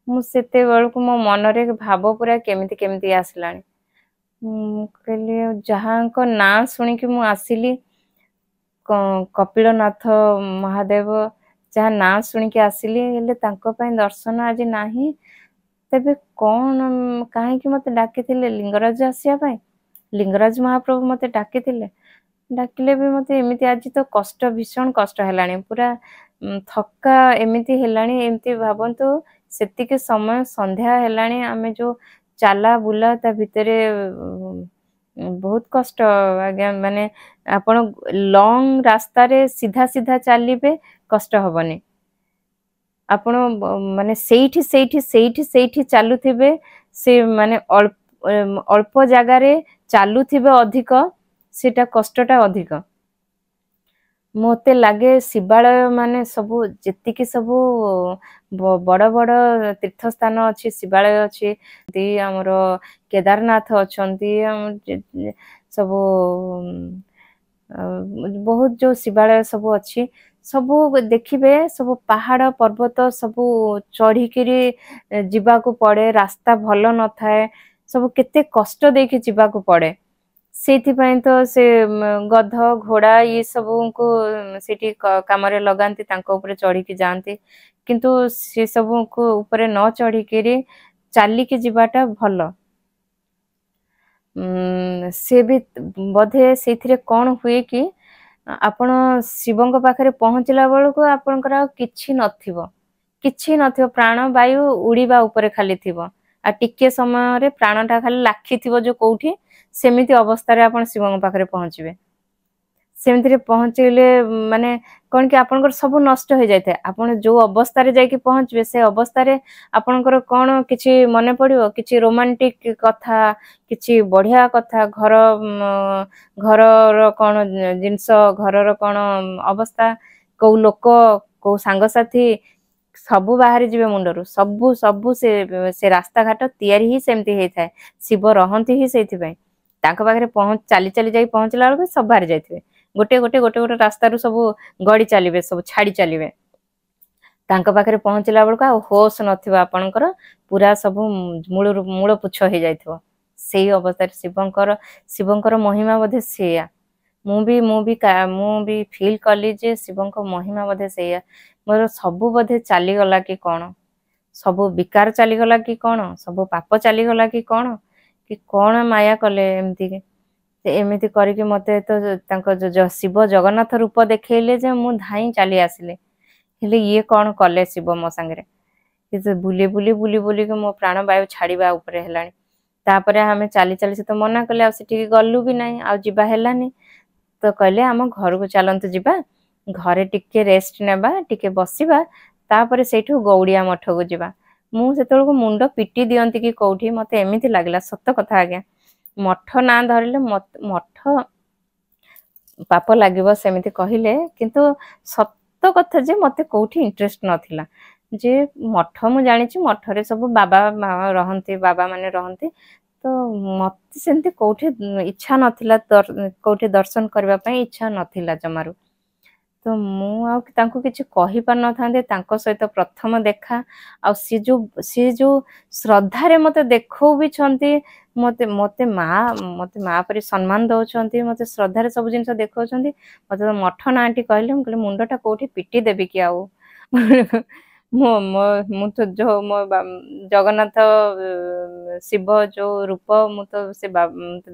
मुझे बेलू मो मन रे भाव पूरा केमिति केमिति आसलानी କହିଲି ଯାହାଙ୍କ ନାଁ ଶୁଣିକି ମୁଁ ଆସିଲି, କପିଳନାଥ ମହାଦେବ ଯାହା ନାଁ ଶୁଣିକି ଆସିଲି, ହେଲେ ତାଙ୍କ ପାଇଁ ଦର୍ଶନ ଆଜି ନାହିଁ। ତେବେ କଣ, କାହିଁକି ମତେ ଡାକିଥିଲେ? ଲିଙ୍ଗରାଜ ଆସିବା ପାଇଁ। ଲିଙ୍ଗରାଜ ମହାପ୍ରଭୁ ମତେ ଡାକିଥିଲେ। ଡାକିଲେ ବି ମତେ ଏମିତି ଆଜି ତ କଷ୍ଟ, ଭୀଷଣ କଷ୍ଟ ହେଲାଣି, ପୁରା ଥକା ଏମିତି ହେଲାଣି। ଏମିତି ଭାବନ୍ତୁ, ସେତିକି ସମୟ ସନ୍ଧ୍ୟା ହେଲାଣି, ଆମେ ଯୋଉ ଚାଲା ବୁଲା ତା ଭିତରେ ବହୁତ କଷ୍ଟ ଆଜ୍ଞା। ମାନେ ଆପଣ ଲଙ୍ଗ ରାସ୍ତାରେ ସିଧା ସିଧା ଚାଲିବେ, କଷ୍ଟ ହବନି। ଆପଣ ମାନେ ସେଇଠି ସେଇଠି ସେଇଠି ସେଇଠି ଚାଲୁଥିବେ, ସେ ମାନେ ଅଳ୍ପ ଜାଗାରେ ଚାଲୁଥିବେ ଅଧିକ, ସେଟା କଷ୍ଟଟା ଅଧିକ। ମତେ ଲାଗେ ଶିବାଳୟ ମାନେ ସବୁ ଯେତିକି ସବୁ ବଡ ବଡ ତୀର୍ଥ ସ୍ଥାନ ଅଛି, ଶିବାଳୟ ଅଛି, ଆମର କେଦାରନାଥ ଅଛନ୍ତି, ସବୁ ବହୁତ ଯୋଉ ଶିବାଳୟ ସବୁ ଅଛି, ସବୁ ଦେଖିବେ, ସବୁ ପାହାଡ ପର୍ବତ ସବୁ ଚଢିକିରି ଯିବାକୁ ପଡେ, ରାସ୍ତା ଭଲ ନଥାଏ, ସବୁ କେତେ କଷ୍ଟ ଦେଇକି ଯିବାକୁ ପଡେ। ସେଇଥିପାଇଁ ତ ସେ ଗଧ ଘୋଡା ଇଏ ସବୁଙ୍କୁ ସେଠି କାମରେ ଲଗାନ୍ତି, ତାଙ୍କ ଉପରେ ଚଢିକି ଯାଆନ୍ତି। କିନ୍ତୁ ସେ ସବୁକୁ ଉପରେ ନ ଚଢିକିରି ଚାଲିକି ଯିବାଟା ଭଲ। ସେ ବି ବୋଧେ ସେଇଥିରେ କଣ ହୁଏ କି, ଆପଣ ଶିବଙ୍କ ପାଖରେ ପହଞ୍ଚିଲା ବେଳକୁ ଆପଣଙ୍କର ଆଉ କିଛି ନଥିବ, କିଛି ନଥିବ, ପ୍ରାଣ ବାୟୁ ଉଡିବା ଉପରେ ଖାଲି ଥିବ। ଆଉ ଟିକେ ସମୟରେ ପ୍ରାଣଟା ଖାଲି ଲାଖିଥିବ ଯୋଉ କୋଉଠି, ସେମିତି ଅବସ୍ଥାରେ ଆପଣ ଶିବଙ୍କ ପାଖରେ ପହଞ୍ଚିବେ। ସେମିତିରେ ପହଞ୍ଚିଲେ ମାନେ କଣ କି, ଆପଣଙ୍କର ସବୁ ନଷ୍ଟ ହେଇଯାଇଥାଏ। ଆପଣ ଯୋଉ ଅବସ୍ଥାରେ ଯାଇକି ପହଞ୍ଚିବେ, ସେ ଅବସ୍ଥାରେ ଆପଣଙ୍କର କଣ କିଛି ମନେ ପଡିବ? କିଛି ରୋମାଣ୍ଟିକ କଥା, କିଛି ବଢିଆ କଥା, ଘରର କଣ ଜିନିଷ, ଘରର କଣ ଅବସ୍ଥା, କୋଉ ଲୋକ, କୋଉ ସାଙ୍ଗସାଥି, ସବୁ ବାହାରି ଯିବେ ମୁଣ୍ଡରୁ। ସବୁ ସବୁ ସେ ରାସ୍ତାଘାଟ ତିଆରି ହିଁ ସେମିତି ହେଇଥାଏ। ଶିବ ରହନ୍ତି ହିଁ ସେଇଥିପାଇଁ। ତାଙ୍କ ପାଖରେ ଚାଲି ଚାଲି ଯାଇ ପହଞ୍ଚିଲା ବେଳକୁ ସବୁ ବାହାରି ଯାଇଥିବେ। ଗୋଟେ ଗୋଟେ ଗୋଟେ ଗୋଟେ ରାସ୍ତାରୁ ସବୁ ଗଡି ଚାଲିବେ, ସବୁ ଛାଡି ଚାଲିବେ। ତାଙ୍କ ପାଖରେ ପହଞ୍ଚିଲା ବେଳକୁ ଆଉ ହୋସ ନଥିବ ଆପଣଙ୍କର, ପୁରା ସବୁ ମୂଳ ପୁଛ ହେଇଯାଇଥିବ। ସେଇ ଅବସ୍ଥାରେ ଶିବଙ୍କର ମହିମା ବୋଧେ ସେଇଆ। ମୁଁ ବି ଫିଲ୍ କଲି ଯେ ଶିବଙ୍କ ମହିମା ବୋଧେ ସେଇଆ। ମୋର ସବୁ ବୋଧେ ଚାଲିଗଲା କି କଣ, ସବୁ ବିକାର ଚାଲିଗଲା କି କଣ, ସବୁ ପାପ ଚାଲିଗଲା କି କଣ ମାୟା କଲେ ଏମିତି କରିକି ମତେ ତ ତାଙ୍କ ଶିବ ଜଗନ୍ନାଥ ରୂପ ଦେଖେଇଲେ ଯେ ମୁଁ ଧାଇଁ ଚାଲି ଆସିଲି। ହେଲେ ଇଏ କଣ କଲେ ଶିବ ମୋ ସାଙ୍ଗରେ? ବୁଲି ବୁଲି ବୁଲି ବୁଲିକି ମୋ ପ୍ରାଣ ବାୟୁ ଛାଡିବା ଉପରେ ହେଲାଣି। ତାପରେ ଆମେ ଚାଲି ଚାଲି, ସେ ତ ମନା କଲେ, ଆଉ ସେଠିକି ଗଲୁ ବି ନାହିଁ, ଆଉ ଯିବା ହେଲାନି। ତ କହିଲେ ଆମ ଘରକୁ ଚାଲନ୍ତୁ ଯିବା, ଘରେ ଟିକେ ରେଷ୍ଟ ନେବା, ଟିକେ ବସିବା, ତାପରେ ସେଇଠୁ ଗୌଡିଆ ମଠକୁ ଯିବା। ମୁଁ ସେତେବେଳକୁ ମୁଣ୍ଡ ପିଟି ଦିଅନ୍ତି କି କୋଉଠି, ମତେ ଏମିତି ଲାଗିଲା। ସତ କଥା ଆଜ୍ଞା, ମଠ ନାଁ ଧରିଲେ ମଠ ପାପ ଲାଗିବ ସେମିତି କହିଲେ, କିନ୍ତୁ ସତ କଥା ଯେ ମତେ କୋଉଠି ଇଣ୍ଟରେଷ୍ଟ ନଥିଲା। ଯେ ମଠ ମୁଁ ଜାଣିଛି, ମଠରେ ସବୁ ବାବା ରହନ୍ତି, ବାବା ମାନେ ରହନ୍ତି। ତ ମତେ ସେମିତି କୋଉଠି ଇଚ୍ଛା ନଥିଲା, କୋଉଠି ଦର୍ଶନ କରିବା ପାଇଁ ଇଚ୍ଛା ନଥିଲା ଜମାରୁ। ତ ମୁଁ ଆଉ ତାଙ୍କୁ କିଛି କହିପାରିନଥାନ୍ତି। ତାଙ୍କ ସହିତ ପ୍ରଥମ ଦେଖା, ଆଉ ସିଏ ଯୋଉ ଶ୍ରଦ୍ଧାରେ ମତେ ଦେଖଉଛନ୍ତି, ମତେ ମା ପରି ସମ୍ମାନ ଦଉଛନ୍ତି, ମତେ ଶ୍ରଦ୍ଧାରେ ସବୁ ଜିନିଷ ଦେଖଉଛନ୍ତି। ମତେ ତ ମଠ ନାଁଟି କହିଲେ, ମୁଁ କହିଲି ମୁଣ୍ଡଟା କୋଉଠି ପିଟି ଦେବି କି ଆଉ। ମୁଁ ତ ଯୋଉ ମୋ ଜଗନ୍ନାଥ ଶିବ ଯୋଉ ରୂପ, ମୁଁ ତ ସେ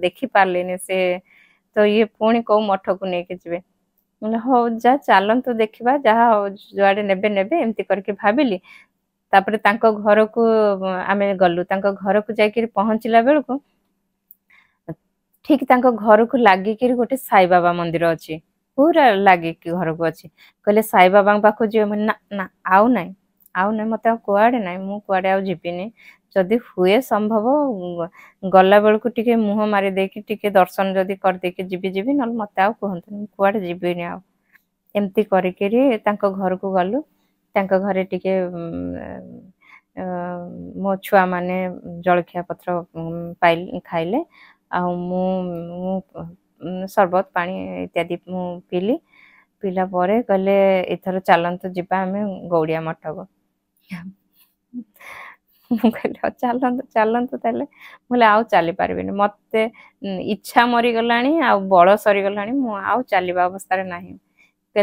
ଦେଖି ପାରିଲିନି। ସେ ତ ଇଏ ପୁଣି କୋଉ ମଠକୁ ନେଇକି ଯିବେ। ହଉ ଯା, ଚାଲନ୍ତୁ ଦେଖିବା, ଯାହା ଯୁଆଡେ ନେବେ ନେବେ, ଏମିତି କରିକି ଭାବିଲି। ତାପରେ ତାଙ୍କ ଘରକୁ ଆମେ ଗଲୁ। ତାଙ୍କ ଘରକୁ ଯାଇକିରି ପହଞ୍ଚିଲା ବେଳକୁ, ଠିକ ତାଙ୍କ ଘରକୁ ଲାଗିକିରି ଗୋଟେ ସାଇବାବା ମନ୍ଦିର ଅଛି, ପୁରା ଲାଗିକି ଘରକୁ ଅଛି। କହିଲେ ସାଇବାବାଙ୍କ ପାଖକୁ ଯିବେ? ନା ନା, ଆଉ ନାଇଁ, ମତେ ଆଉ କୁଆଡେ ନାହିଁ, ମୁଁ କୁଆଡେ ଆଉ ଯିବିନି। ଯଦି ହୁଏ ସମ୍ଭବ, ଗଲା ବେଳକୁ ଟିକେ ମୁହଁ ମାରି ଦେଇକି ଟିକେ ଦର୍ଶନ ଯଦି କରିଦେଇକି ଯିବି, ନହେଲେ ମତେ ଆଉ କୁହନ୍ତୁନି, ମୁଁ କୁଆଡେ ଯିବିନି ଆଉ। ଏମିତି କରିକିରି ତାଙ୍କ ଘରକୁ ଗଲୁ। ତାଙ୍କ ଘରେ ଟିକେ ମୋ ଛୁଆ ମାନେ ଜଳଖିଆ ପତ୍ର ଖାଇଲେ, ଆଉ ମୁଁ ସରବତ ପାଣି ଇତ୍ୟାଦି ମୁଁ ପିଇଲା ପରେ କହିଲେ ଏଥର ଚାଲନ୍ତୁ ଯିବା ଆମେ ଗୌଡିଆ ମଠକୁ। ମୁଁ କହିଲି ହଉ ଚାଲନ୍ତୁ ଚାଲନ୍ତୁ ତାହେଲେ। ମୁଁ କହିଲି ଆଉ ଚାଲି ପାରିବିନି, ମତେ ଇଚ୍ଛା ମରିଗଲାଣି ଆଉ ବଳ ସରିଗଲାଣି, ମୁଁ ଆଉ ଚାଲିବା ଅବସ୍ଥାରେ ନାହିଁ।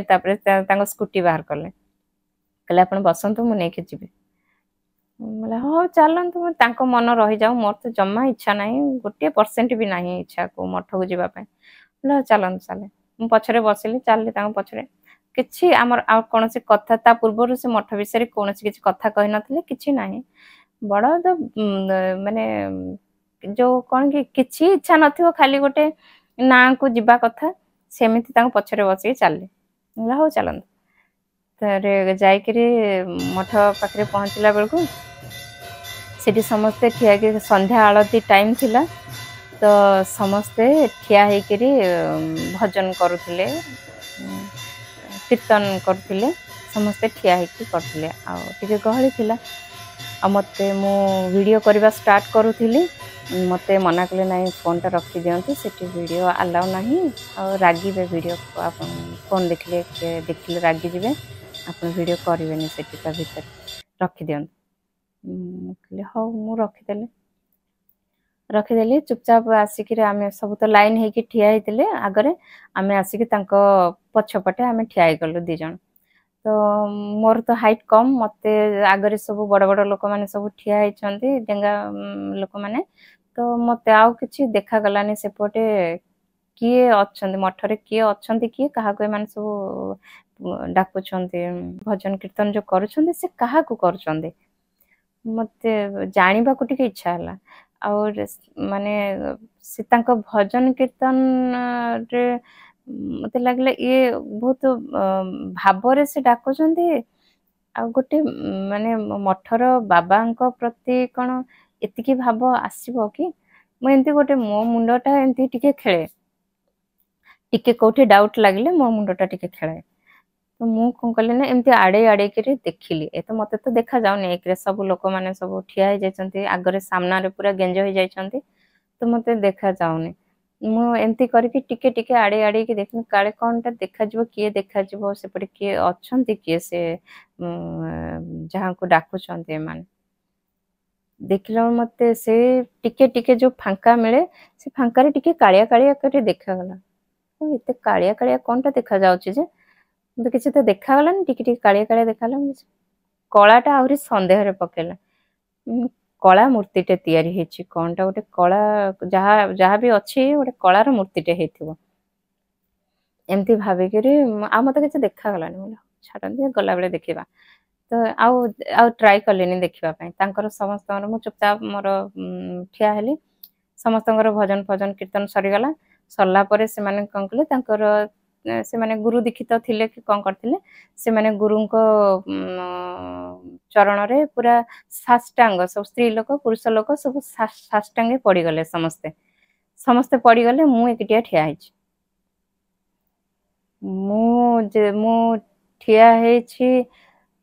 ତାପରେ ତାଙ୍କ ସ୍କୁଟି ବାହାର କଲେ, କହିଲେ ଆପଣ ବସନ୍ତୁ ମୁଁ ନେଇକି ଯିବି। ମୁଁ କହିଲି ହଉ ଚାଲନ୍ତୁ, ତାଙ୍କ ମନ ରହିଯାଉ, ମୋର ତ ଜମା ଇଚ୍ଛା ନାହିଁ, 1% ବି ନାହିଁ ଇଚ୍ଛା କୋଉ ମଠକୁ ଯିବା ପାଇଁ। ହଉ ଚାଲନ୍ତୁ ଚାଲେ। ମୁଁ ପଛରେ ବସିଲି, ଚାଲିଲି ତାଙ୍କ ପଛରେ। କିଛି ଆମର ଆଉ କୌଣସି କଥା, ତା ପୂର୍ବରୁ ସେ ମଠ ବିଷୟରେ କୌଣସି କିଛି କଥା କହିନଥିଲେ, କିଛି ନାହିଁ। ବଡ ତ ମାନେ ଯୋଉ କଣ କି କିଛି ଇଚ୍ଛା ନଥିବ, ଖାଲି ଗୋଟେ ନାଁକୁ ଯିବା କଥା, ସେମିତି ତାଙ୍କ ପଛରେ ବସିକି ଚାଲିଲି। ହଉ ଚାଲନ୍ତୁ। ତାରେ ଯାଇକିରି ମଠ ପାଖରେ ପହଞ୍ଚିଲା ବେଳକୁ ସେଠି ସମସ୍ତେ ଠିଆ ହେଇକି, ସନ୍ଧ୍ୟା ଆଳତି ଟାଇମ୍ ଥିଲା, ତ ସମସ୍ତେ ଠିଆ ହେଇକିରି ଭଜନ କରୁଥିଲେ, କୀର୍ତ୍ତନ କରୁଥିଲେ, ସମସ୍ତେ ଠିଆ ହେଇକି କରୁଥିଲେ, ଆଉ ଟିକେ ଗହଳି ଥିଲା। ଆଉ ମତେ, ମୁଁ ଭିଡ଼ିଓ କରିବା ଷ୍ଟାର୍ଟ କରୁଥିଲି, ମତେ ମନା କଲେ ନାଇଁ ଫୋନ୍ଟା ରଖିଦିଅନ୍ତୁ, ସେଠି ଭିଡ଼ିଓ ଆଲାଉ ନାହିଁ, ଆଉ ରାଗିବେ, ଭିଡ଼ିଓ ଆପଣ ଫୋନ୍ ଦେଖିଲେ ରାଗିଯିବେ, ଆପଣ ଭିଡ଼ିଓ କରିବେନି ସେଠି, ତା ଭିତରେ ରଖିଦିଅନ୍ତୁ। ମୁଁ କହିଲି ହଉ, ମୁଁ ରଖିଦେଲି ଚୁପଚାପ ଆସିକିରି, ଆମେ ସବୁ ତ ଲାଇନ୍ ହେଇକି ଠିଆ ହେଇଥିଲେ ଆଗରେ, ଆମେ ଆସିକି ତାଙ୍କ ପଛପଟେ ଆମେ ଠିଆ ହେଇଗଲୁ 2 ଜଣ। ତ ମୋର ତ ହାଇଟ୍ କମ୍, ମତେ ଆଗରେ ସବୁ ବଡ଼ ବଡ଼ ଲୋକମାନେ ସବୁ ଠିଆ ହେଇଛନ୍ତି, ଡେଙ୍ଗା ଲୋକମାନେ, ତ ମତେ ଆଉ କିଛି ଦେଖାଗଲାନି ସେପଟେ କିଏ ଅଛନ୍ତି, ମଠରେ କିଏ ଅଛନ୍ତି, କିଏ କାହାକୁ ଏମାନେ ସବୁ ଡାକୁଛନ୍ତି, ଭଜନ କୀର୍ତ୍ତନ ଯୋଉ କରୁଛନ୍ତି, ସେ କାହାକୁ କରୁଛନ୍ତି ମତେ ଜାଣିବାକୁ ଟିକେ ଇଚ୍ଛା ହେଲା। ଆଉ ମାନେ ସେ ତାଙ୍କ ଭଜନ କୀର୍ତ୍ତନରେ ମତେ ଲାଗିଲା ଇଏ ବହୁତ ଭାବରେ ସେ ଡାକୁଛନ୍ତି, ଆଉ ଗୋଟେ ମାନେ ମଠର ବାବାଙ୍କ ପ୍ରତି କଣ ଏତିକି ଭାବ ଆସିବ କି? ମୁଁ ଏମିତି ଗୋଟେ, ମୋ ମୁଣ୍ଡଟା ଏମିତି ଟିକେ ଖେଳେ, ଟିକେ କୋଉଠି ଡାଉଟ୍ ଲାଗିଲେ ମୋ ମୁଣ୍ଡଟା ଟିକେ ଖେଳେ। ତ ମୁଁ କଣ କଲି ନା, ଏମିତି ଆଡେଇକିରି ଦେଖିଲି, ଏ ତ ମତେ ତ ଦେଖା ଯାଉନି, ଏକରେ ସବୁ ଲୋକମାନେ ସବୁ ଠିଆ ହେଇଯାଇଛନ୍ତି ଆଗରେ, ସାମ୍ନାରେ ପୁରା ଗେଞ୍ଜ ହେଇଯାଇଛନ୍ତି, ତ ମତେ ଦେଖା ଯାଉନି। ମୁଁ ଏମିତି କରିକି ଟିକେ ଟିକେ ଆଡେଇକି ଦେଖିଲି, କାଳେ କଣଟା ଦେଖାଯିବ, କିଏ ଦେଖାଯିବ, ସେପଟେ କିଏ ଅଛନ୍ତି, କିଏ ସେ ଯାହାଙ୍କୁ ଡାକୁଛନ୍ତି ଏମାନେ। ଦେଖିଲା ମତେ ସେ ଟିକେ ଟିକେ ଯୋଉ ଫାଙ୍କା ମିଳେ, ସେ ଫାଙ୍କାରେ ଟିକେ କାଳିଆ କରି ଦେଖାଗଲା। ଏତେ କାଳିଆ କଣଟା ଦେଖା ଯାଉଛି ଯେ, ମତେ କିଛି ତ ଦେଖାଗଲାନି, ଟିକେ ଟିକେ କାଳିଆ ଦେଖାଗଲା। କଳାଟା ଆହୁରି ସନ୍ଦେହରେ ପକେଇଲା, କଳା ମୂର୍ତ୍ତିଟେ ତିଆରି ହେଇଛି, କଣଟା ଗୋଟେ କଳା, ଯାହା ବି ଅଛି, ଗୋଟେ କଳାର ମୂର୍ତ୍ତିଟେ ହେଇଥିବ, ଏମିତି ଭାବିକିରି ଆଉ ମତେ କିଛି ଦେଖାଗଲାନି। ଛାଡନ୍ତୁ, ଗଲାବେଳେ ଦେଖିବା। ତ ଆଉ ଟ୍ରାଏ କଲିନି ଦେଖିବା ପାଇଁ, ତାଙ୍କର ସମସ୍ତଙ୍କର, ମୁଁ ଚୁପଚାପ ମୋର ଠିଆ ହେଲି। ସମସ୍ତଙ୍କର ଭଜନ କୀର୍ତ୍ତନ ସରିଗଲା। ସରିଲା ପରେ ସେମାନେ କଣ କଲେ, ତାଙ୍କର ସେମାନେ ଗୁରୁ ଦୀକ୍ଷିତ ଥିଲେ କି କଣ କରିଥିଲେ, ସେମାନେ ଗୁରୁଙ୍କ ଚରଣରେ ପୁରା ସାଷ୍ଟାଙ୍ଗ, ସବୁ ସ୍ତ୍ରୀ ଲୋକ ପୁରୁଷ ଲୋକ ସବୁ ସାଷ୍ଟାଙ୍ଗେ ପଡିଗଲେ, ସମସ୍ତେ ପଡିଗଲେ, ମୁଁ ଏକୁଟିଆ ଠିଆ ହେଇଛି। ମୁଁ ଠିଆ ହେଇଛି,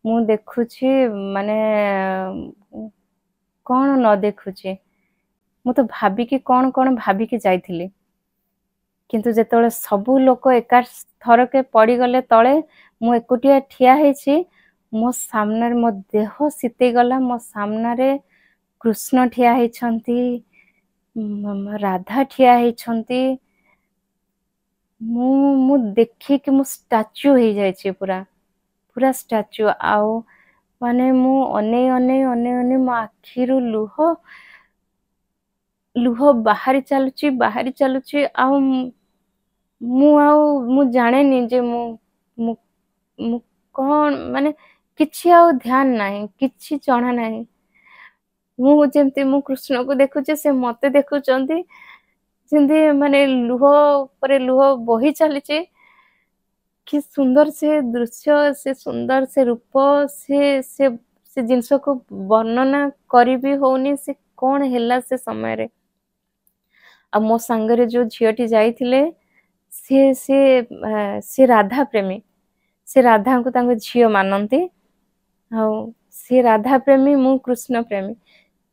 ମୁଁ ଦେଖୁଛି, ମାନେ କଣ ନ ଦେଖୁଛି, ମୁଁ ତ ଭାବିକି କଣ ଭାବିକି ଯାଇଥିଲି, କିନ୍ତୁ ଯେତେବେଳେ ସବୁ ଲୋକ ଏକା ଥରକେ ପଡିଗଲେ ତଳେ, ମୁଁ ଏକୁଟିଆ ଠିଆ ହେଇଛି, ମୋ ସାମ୍ନାରେ ମୋ ଦେହ ଶୀତେଇ ଗଲା, ମୋ ସାମ୍ନାରେ କୃଷ୍ଣ ଠିଆ ହେଇଛନ୍ତି, ରାଧା ଠିଆ ହେଇଛନ୍ତି, ମୁଁ ଦେଖିକି ମୁଁ ଷ୍ଟାଚ୍ୟୁ ହେଇଯାଇଛି, ପୁରା ଷ୍ଟାଚ୍ୟୁ। ଆଉ ମାନେ ମୁଁ ଅନେଇ ମୋ ଆଖିରୁ ଲୁହ ବାହାରି ଚାଲୁଛି, ଆଉ ମୁଁ ଜାଣେନି ଯେ ମୁଁ କଣ, ମାନେ କିଛି ଆଉ ଧ୍ୟାନ ନାହିଁ, କିଛି ଜଣା ନାହିଁ। ମୁଁ ଯେମିତି, ମୁଁ କୃଷ୍ଣକୁ ଦେଖୁଛି, ସେ ମତେ ଦେଖୁଛନ୍ତି, ଯେମିତି ମାନେ ଲୁହ ଉପରେ ଲୁହ ବହି ଚାଲିଛି। କି ସୁନ୍ଦର ସେ ଦୃଶ୍ୟ, ସେ ସୁନ୍ଦର ସେ ରୂପ, ସେ ଜିନିଷକୁ ବର୍ଣ୍ଣନା କରିବି ହଉନି, ସେ କଣ ହେଲା ସେ ସମୟରେ। ଆଉ ମୋ ସାଙ୍ଗରେ ଯୋଉ ଝିଅଟି ଯାଇଥିଲେ, ସେ ରାଧା ପ୍ରେମୀ, ସେ ରାଧାଙ୍କୁ ତାଙ୍କ ଝିଅ ମାନନ୍ତି, ଆଉ ସେ ରାଧା ପ୍ରେମୀ, ମୁଁ କୃଷ୍ଣ ପ୍ରେମୀ।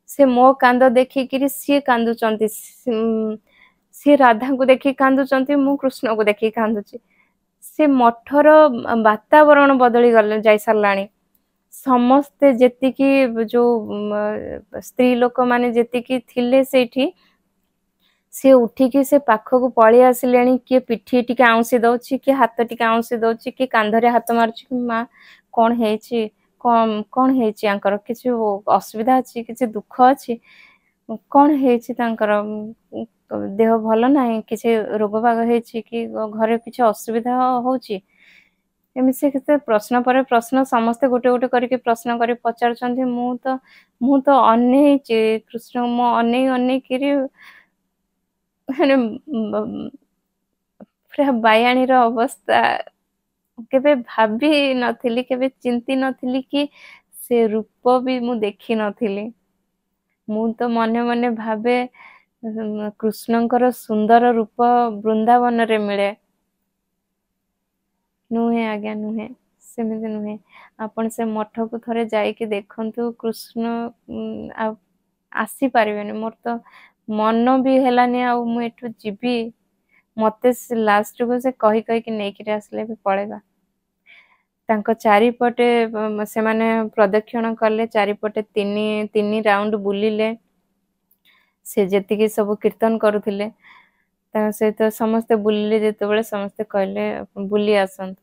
ସେ ମୋ କାନ୍ଦ ଦେଖିକିରି ସିଏ କାନ୍ଦୁଛନ୍ତି, ସିଏ ରାଧାଙ୍କୁ ଦେଖିକି କାନ୍ଦୁଛନ୍ତି, ମୁଁ କୃଷ୍ଣକୁ ଦେଖିକି କାନ୍ଦୁଛି। ସେ ମଠର ବାତାବରଣ ବଦଳି ଯାଇ ସାରିଲାଣି। ସମସ୍ତେ ଯେତିକି ଯୋଉ ସ୍ତ୍ରୀ ଲୋକମାନେ ଯେତିକି ଥିଲେ ସେଇଠି ସେ ଉଠିକି ସେ ପାଖକୁ ପଳେଇ ଆସିଲେଣି। କିଏ ପିଠି ଟିକେ ଆଉଁସି ଦଉଛି, କିଏ ହାତ ଟିକେ ଆଉଁସି ଦଉଛି, କିଏ କାନ୍ଧରେ ହାତ ମାରୁଛି। ମା କଣ ହେଇଛି, କଣ ହେଇଛି ଆଙ୍କର, କିଛି ଅସୁବିଧା ଅଛି, କିଛି ଦୁଃଖ ଅଛି, କଣ ହେଇଛି ତାଙ୍କର, ଦେହ ଭଲ ନାହିଁ, କିଛି ରୋଗ ବାଗ ହେଇଛି କି ଘରେ କିଛି ଅସୁବିଧା ହଉଛି। ଏମିତି ସେ କେତେ ପ୍ରଶ୍ନ ପରେ ପ୍ରଶ୍ନ ସମସ୍ତେ ଗୋଟେ ଗୋଟେ କରିକି ପ୍ରଶ୍ନ କରି ପଚାରୁଛନ୍ତି। ମୁଁ ତ ଅନେଇଛି କୃଷ୍ଣ, ମୁଁ ଅନେଇକିରି ମାନେ ପୁରା ବାୟାଣୀର ଅବସ୍ଥା। କେବେ ଭାବି ନଥିଲି, କେବେ ଚିନ୍ତି ନଥିଲି କି ସେ ରୂପ ବି ମୁଁ ଦେଖି ନଥିଲି। ମୁଁ ତ ମନେ ମନେ ଭାବେ କୃଷ୍ଣଙ୍କର ସୁନ୍ଦର ରୂପ ବୃନ୍ଦାବନରେ ମିଳେ। ନୁହେଁ ଆଜ୍ଞା, ନୁହେଁ, ସେମିତି ନୁହେଁ। ଆପଣ ସେ ମଠକୁ ଥରେ ଯାଇକି ଦେଖନ୍ତୁ, କୃଷ୍ଣ ଆଉ ଆସିପାରିବେନି। ମୋର ତ ମନ ବି ହେଲାନି ଆଉ ମୁଁ ଏଠୁ ଯିବି। ମତେ ଲାଷ୍ଟକୁ ସେ କହିକି ନେଇକିରି ଆସିଲେ ବି ପଳେଇବା। ତାଙ୍କ ଚାରିପଟେ ସେମାନେ ପ୍ରଦକ୍ଷିଣ କଲେ, ଚାରିପଟେ ତିନି ରାଉଣ୍ଡ ବୁଲିଲେ। ସେ ଯେତିକି ସବୁ କୀର୍ତ୍ତନ କରୁଥିଲେ ତାଙ୍କ ସହିତ ସମସ୍ତେ ବୁଲିଲେ। ଯେତେବେଳେ ସମସ୍ତେ କହିଲେ ବୁଲି ଆସନ୍ତୁ,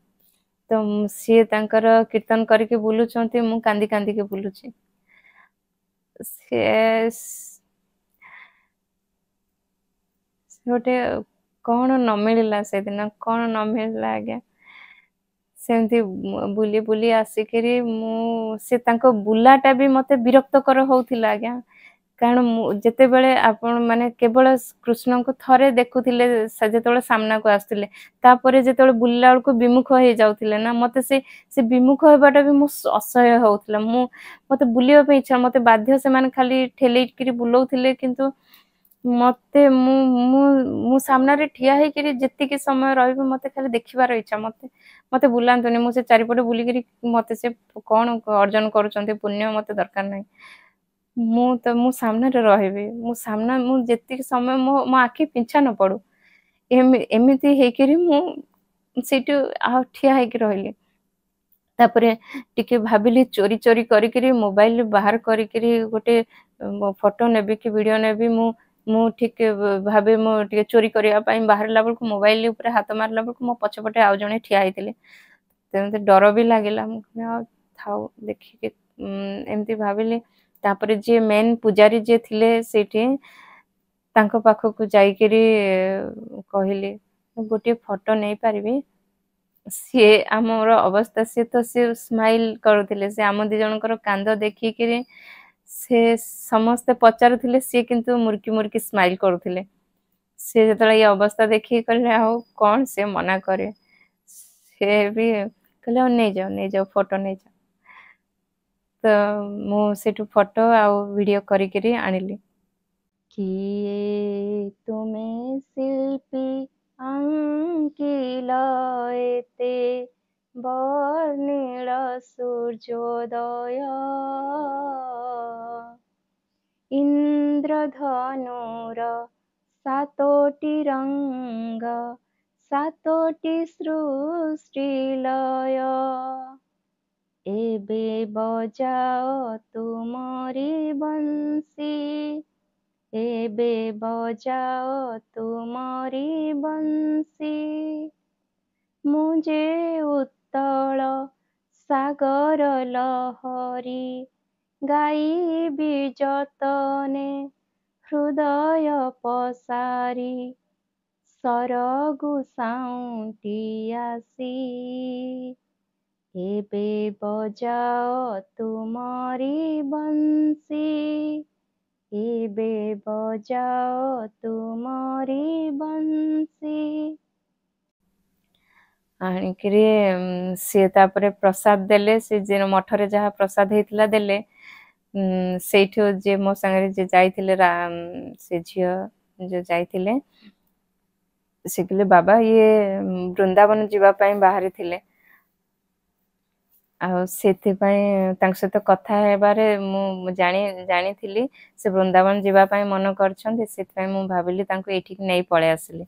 ତ ସିଏ ତାଙ୍କର କୀର୍ତ୍ତନ କରିକି ବୁଲୁଛନ୍ତି, ମୁଁ କାନ୍ଦି କାନ୍ଦିକି ବୁଲୁଛି। ଗୋଟେ କଣ ନ ମିଳିଲା ସେଦିନ, କଣ ନ ମିଳିଲା ଆଜ୍ଞା। ସେମିତି ବୁଲି ବୁଲି ଆସିକିରି ସେ ତାଙ୍କ ବୁଲାଟା ବି ମତେ ବିରକ୍ତକର ହଉଥିଲା ଆଜ୍ଞା। କାରଣ ମୁଁ ଯେତେବେଳେ ଆପଣ ମାନେ କେବଳ କୃଷ୍ଣଙ୍କୁ ଥରେ ଦେଖୁଥିଲେ ଯେତେବେଳେ ସାମ୍ନାକୁ ଆସୁଥିଲେ, ତାପରେ ଯେତେବେଳେ ବୁଲିଲା ବେଳକୁ ବିମୁଖ ହେଇଯାଉଥିଲେ ନା, ମତେ ସେ ବିମୁଖ ହେବାଟା ବି ମୁଁ ଅସହ୍ୟ ହଉଥିଲା। ମତେ ବୁଲିବା ପାଇଁ ଇଚ୍ଛା, ମତେ ବାଧ୍ୟ ସେମାନେ ଖାଲି ଠେଲେଇକିରି ବୁଲଉଥିଲେ। କିନ୍ତୁ ମତେ ମୁଁ ସାମ୍ନାରେ ଠିଆ ହେଇକିରି ଯେତିକି ସମୟ ରହିବି ମତେ ଖାଲି ଦେଖିବାର ଇଚ୍ଛା। ମତେ ବୁଲାନ୍ତୁନି, ମୁଁ ସେ ଚାରିପଟେ ବୁଲିକିରି ମତେ ସେ କଣ ଅର୍ଜନ କରୁଛନ୍ତି ପୁଣ୍ୟ, ମତେ ଦରକାର ନାହିଁ। ମୁଁ ସାମ୍ନାରେ ରହିବି, ମୁଁ ଯେତିକି ସମୟ ମୋ ଆଖି ପିଞ୍ଚା ନ ପଡୁ, ଏମିତି ହେଇକିରି ମୁଁ ସେଇଠୁ ଆଉ ଠିଆ ହେଇକି ରହିଲି। ତାପରେ ଟିକେ ଭାବିଲି ଚୋରି କରିକିରି ମୋବାଇଲ ବାହାର କରିକିରି ଗୋଟେ ଫଟୋ ନେବି କି ଭିଡିଓ ନେବି। ମୁଁ ଠିକ ଭାବେ ମୁଁ ଟିକେ ଚୋରି କରିବା ପାଇଁ ବାହାରିଲା ବେଳକୁ ମୋବାଇଲ ଉପରେ ହାତ ମାରିଲା ବେଳକୁ ମୋ ପଛପଟେ ଆଉ ଜଣେ ଠିଆ ହେଇଥିଲେ। ତେଣୁ ଡର ବି ଲାଗିଲା। ମୁଁ ଆଉ ଥାଉ ଦେଖିକି ଏମିତି ଭାବିଲି। ତାପରେ ଯିଏ ମେନ୍ ପୂଜାରୀ ଯିଏ ଥିଲେ ସେଇଠି, ତାଙ୍କ ପାଖକୁ ଯାଇକିରି କହିଲି ଗୋଟିଏ ଫଟୋ ନେଇପାରିବି। ସିଏ ଆମର ଅବସ୍ଥା, ସିଏ ସ୍ମାଇଲ କରୁଥିଲେ। ସେ ଆମ ଦି ଜଣଙ୍କର କାନ୍ଦ ଦେଖିକିରି ସେ ସମସ୍ତେ ପଚାରୁଥିଲେ, ସିଏ କିନ୍ତୁ ମୁର୍କି ସ୍ମାଇଲ କରୁଥିଲେ। ସେ ଯେତେବେଳେ ଏଇ ଅବସ୍ଥା ଦେଖିକି କହିଲେ ଆଉ କଣ ସେ ମନା କରେ, ସେ ବି କହିଲେ ଆଉ ନେଇଯାଅ ଫଟୋ ନେଇଯାଅ। ତ ମୁଁ ସେଠୁ ଫଟୋ ଆଉ ଭିଡିଓ କରିକିରି ଆଣିଲି। କିଏ ତୁମେ ଶିଳ୍ପୀ ଆଙ୍କିଲ ଏତେ ବର୍ଣ୍ଣିଳ ସୂର୍ଯ୍ୟୋଦୟ, ଇନ୍ଦ୍ରଧନୁର ସାତୋଟି ରଙ୍ଗ, ସାତୋଟି ସୃଷ୍ଟିଲୟ। ଏବେ ବଜାଅ ତୁମରି ବଂଶୀ, ଏବେ ବଜାଅ ତୁମରି ବଂଶୀ। ମୁଁ ଯେ ଉତ୍ତଳ ସାଗର ଲହରୀ, ଗାଇବି ଯତନେ ହୃଦୟ ପସାରି, ସରଗୁ ସାଉଁଟି ଆସି। ଏବେ ବଜାଅ ତୁମରି ବଂଶୀ, ଏବେ ବଜାଅ ତୁମରି ବଂଶୀ। ଆଣିକିରି ସିଏ ତାପରେ ପ୍ରସାଦ ଦେଲେ। ସେ ଯେ ମଠରେ ଯାହା ପ୍ରସାଦ ହେଇଥିଲା ଦେଲେ। ସେଇଠୁ ଯିଏ ମୋ ସାଙ୍ଗରେ ଯିଏ ଯାଇଥିଲେ, ସେ ଝିଅ ଯୋଉ ଯାଇଥିଲେ, ସେ କହିଲେ ବାବା ଇଏ ବୃନ୍ଦାବନ ଯିବା ପାଇଁ ବାହାରିଥିଲେ। ଆଉ ସେଥିପାଇଁ ତାଙ୍କ ସହିତ କଥା ହେବାରେ ମୁଁ ଜାଣିଥିଲି ସେ ବୃନ୍ଦାବନ ଯିବା ପାଇଁ ମନ କରିଛନ୍ତି। ସେଥିପାଇଁ ମୁଁ ଭାବିଲି ତାଙ୍କୁ ଏଇଠିକି ନେଇ ପଳେଇ ଆସିଲି।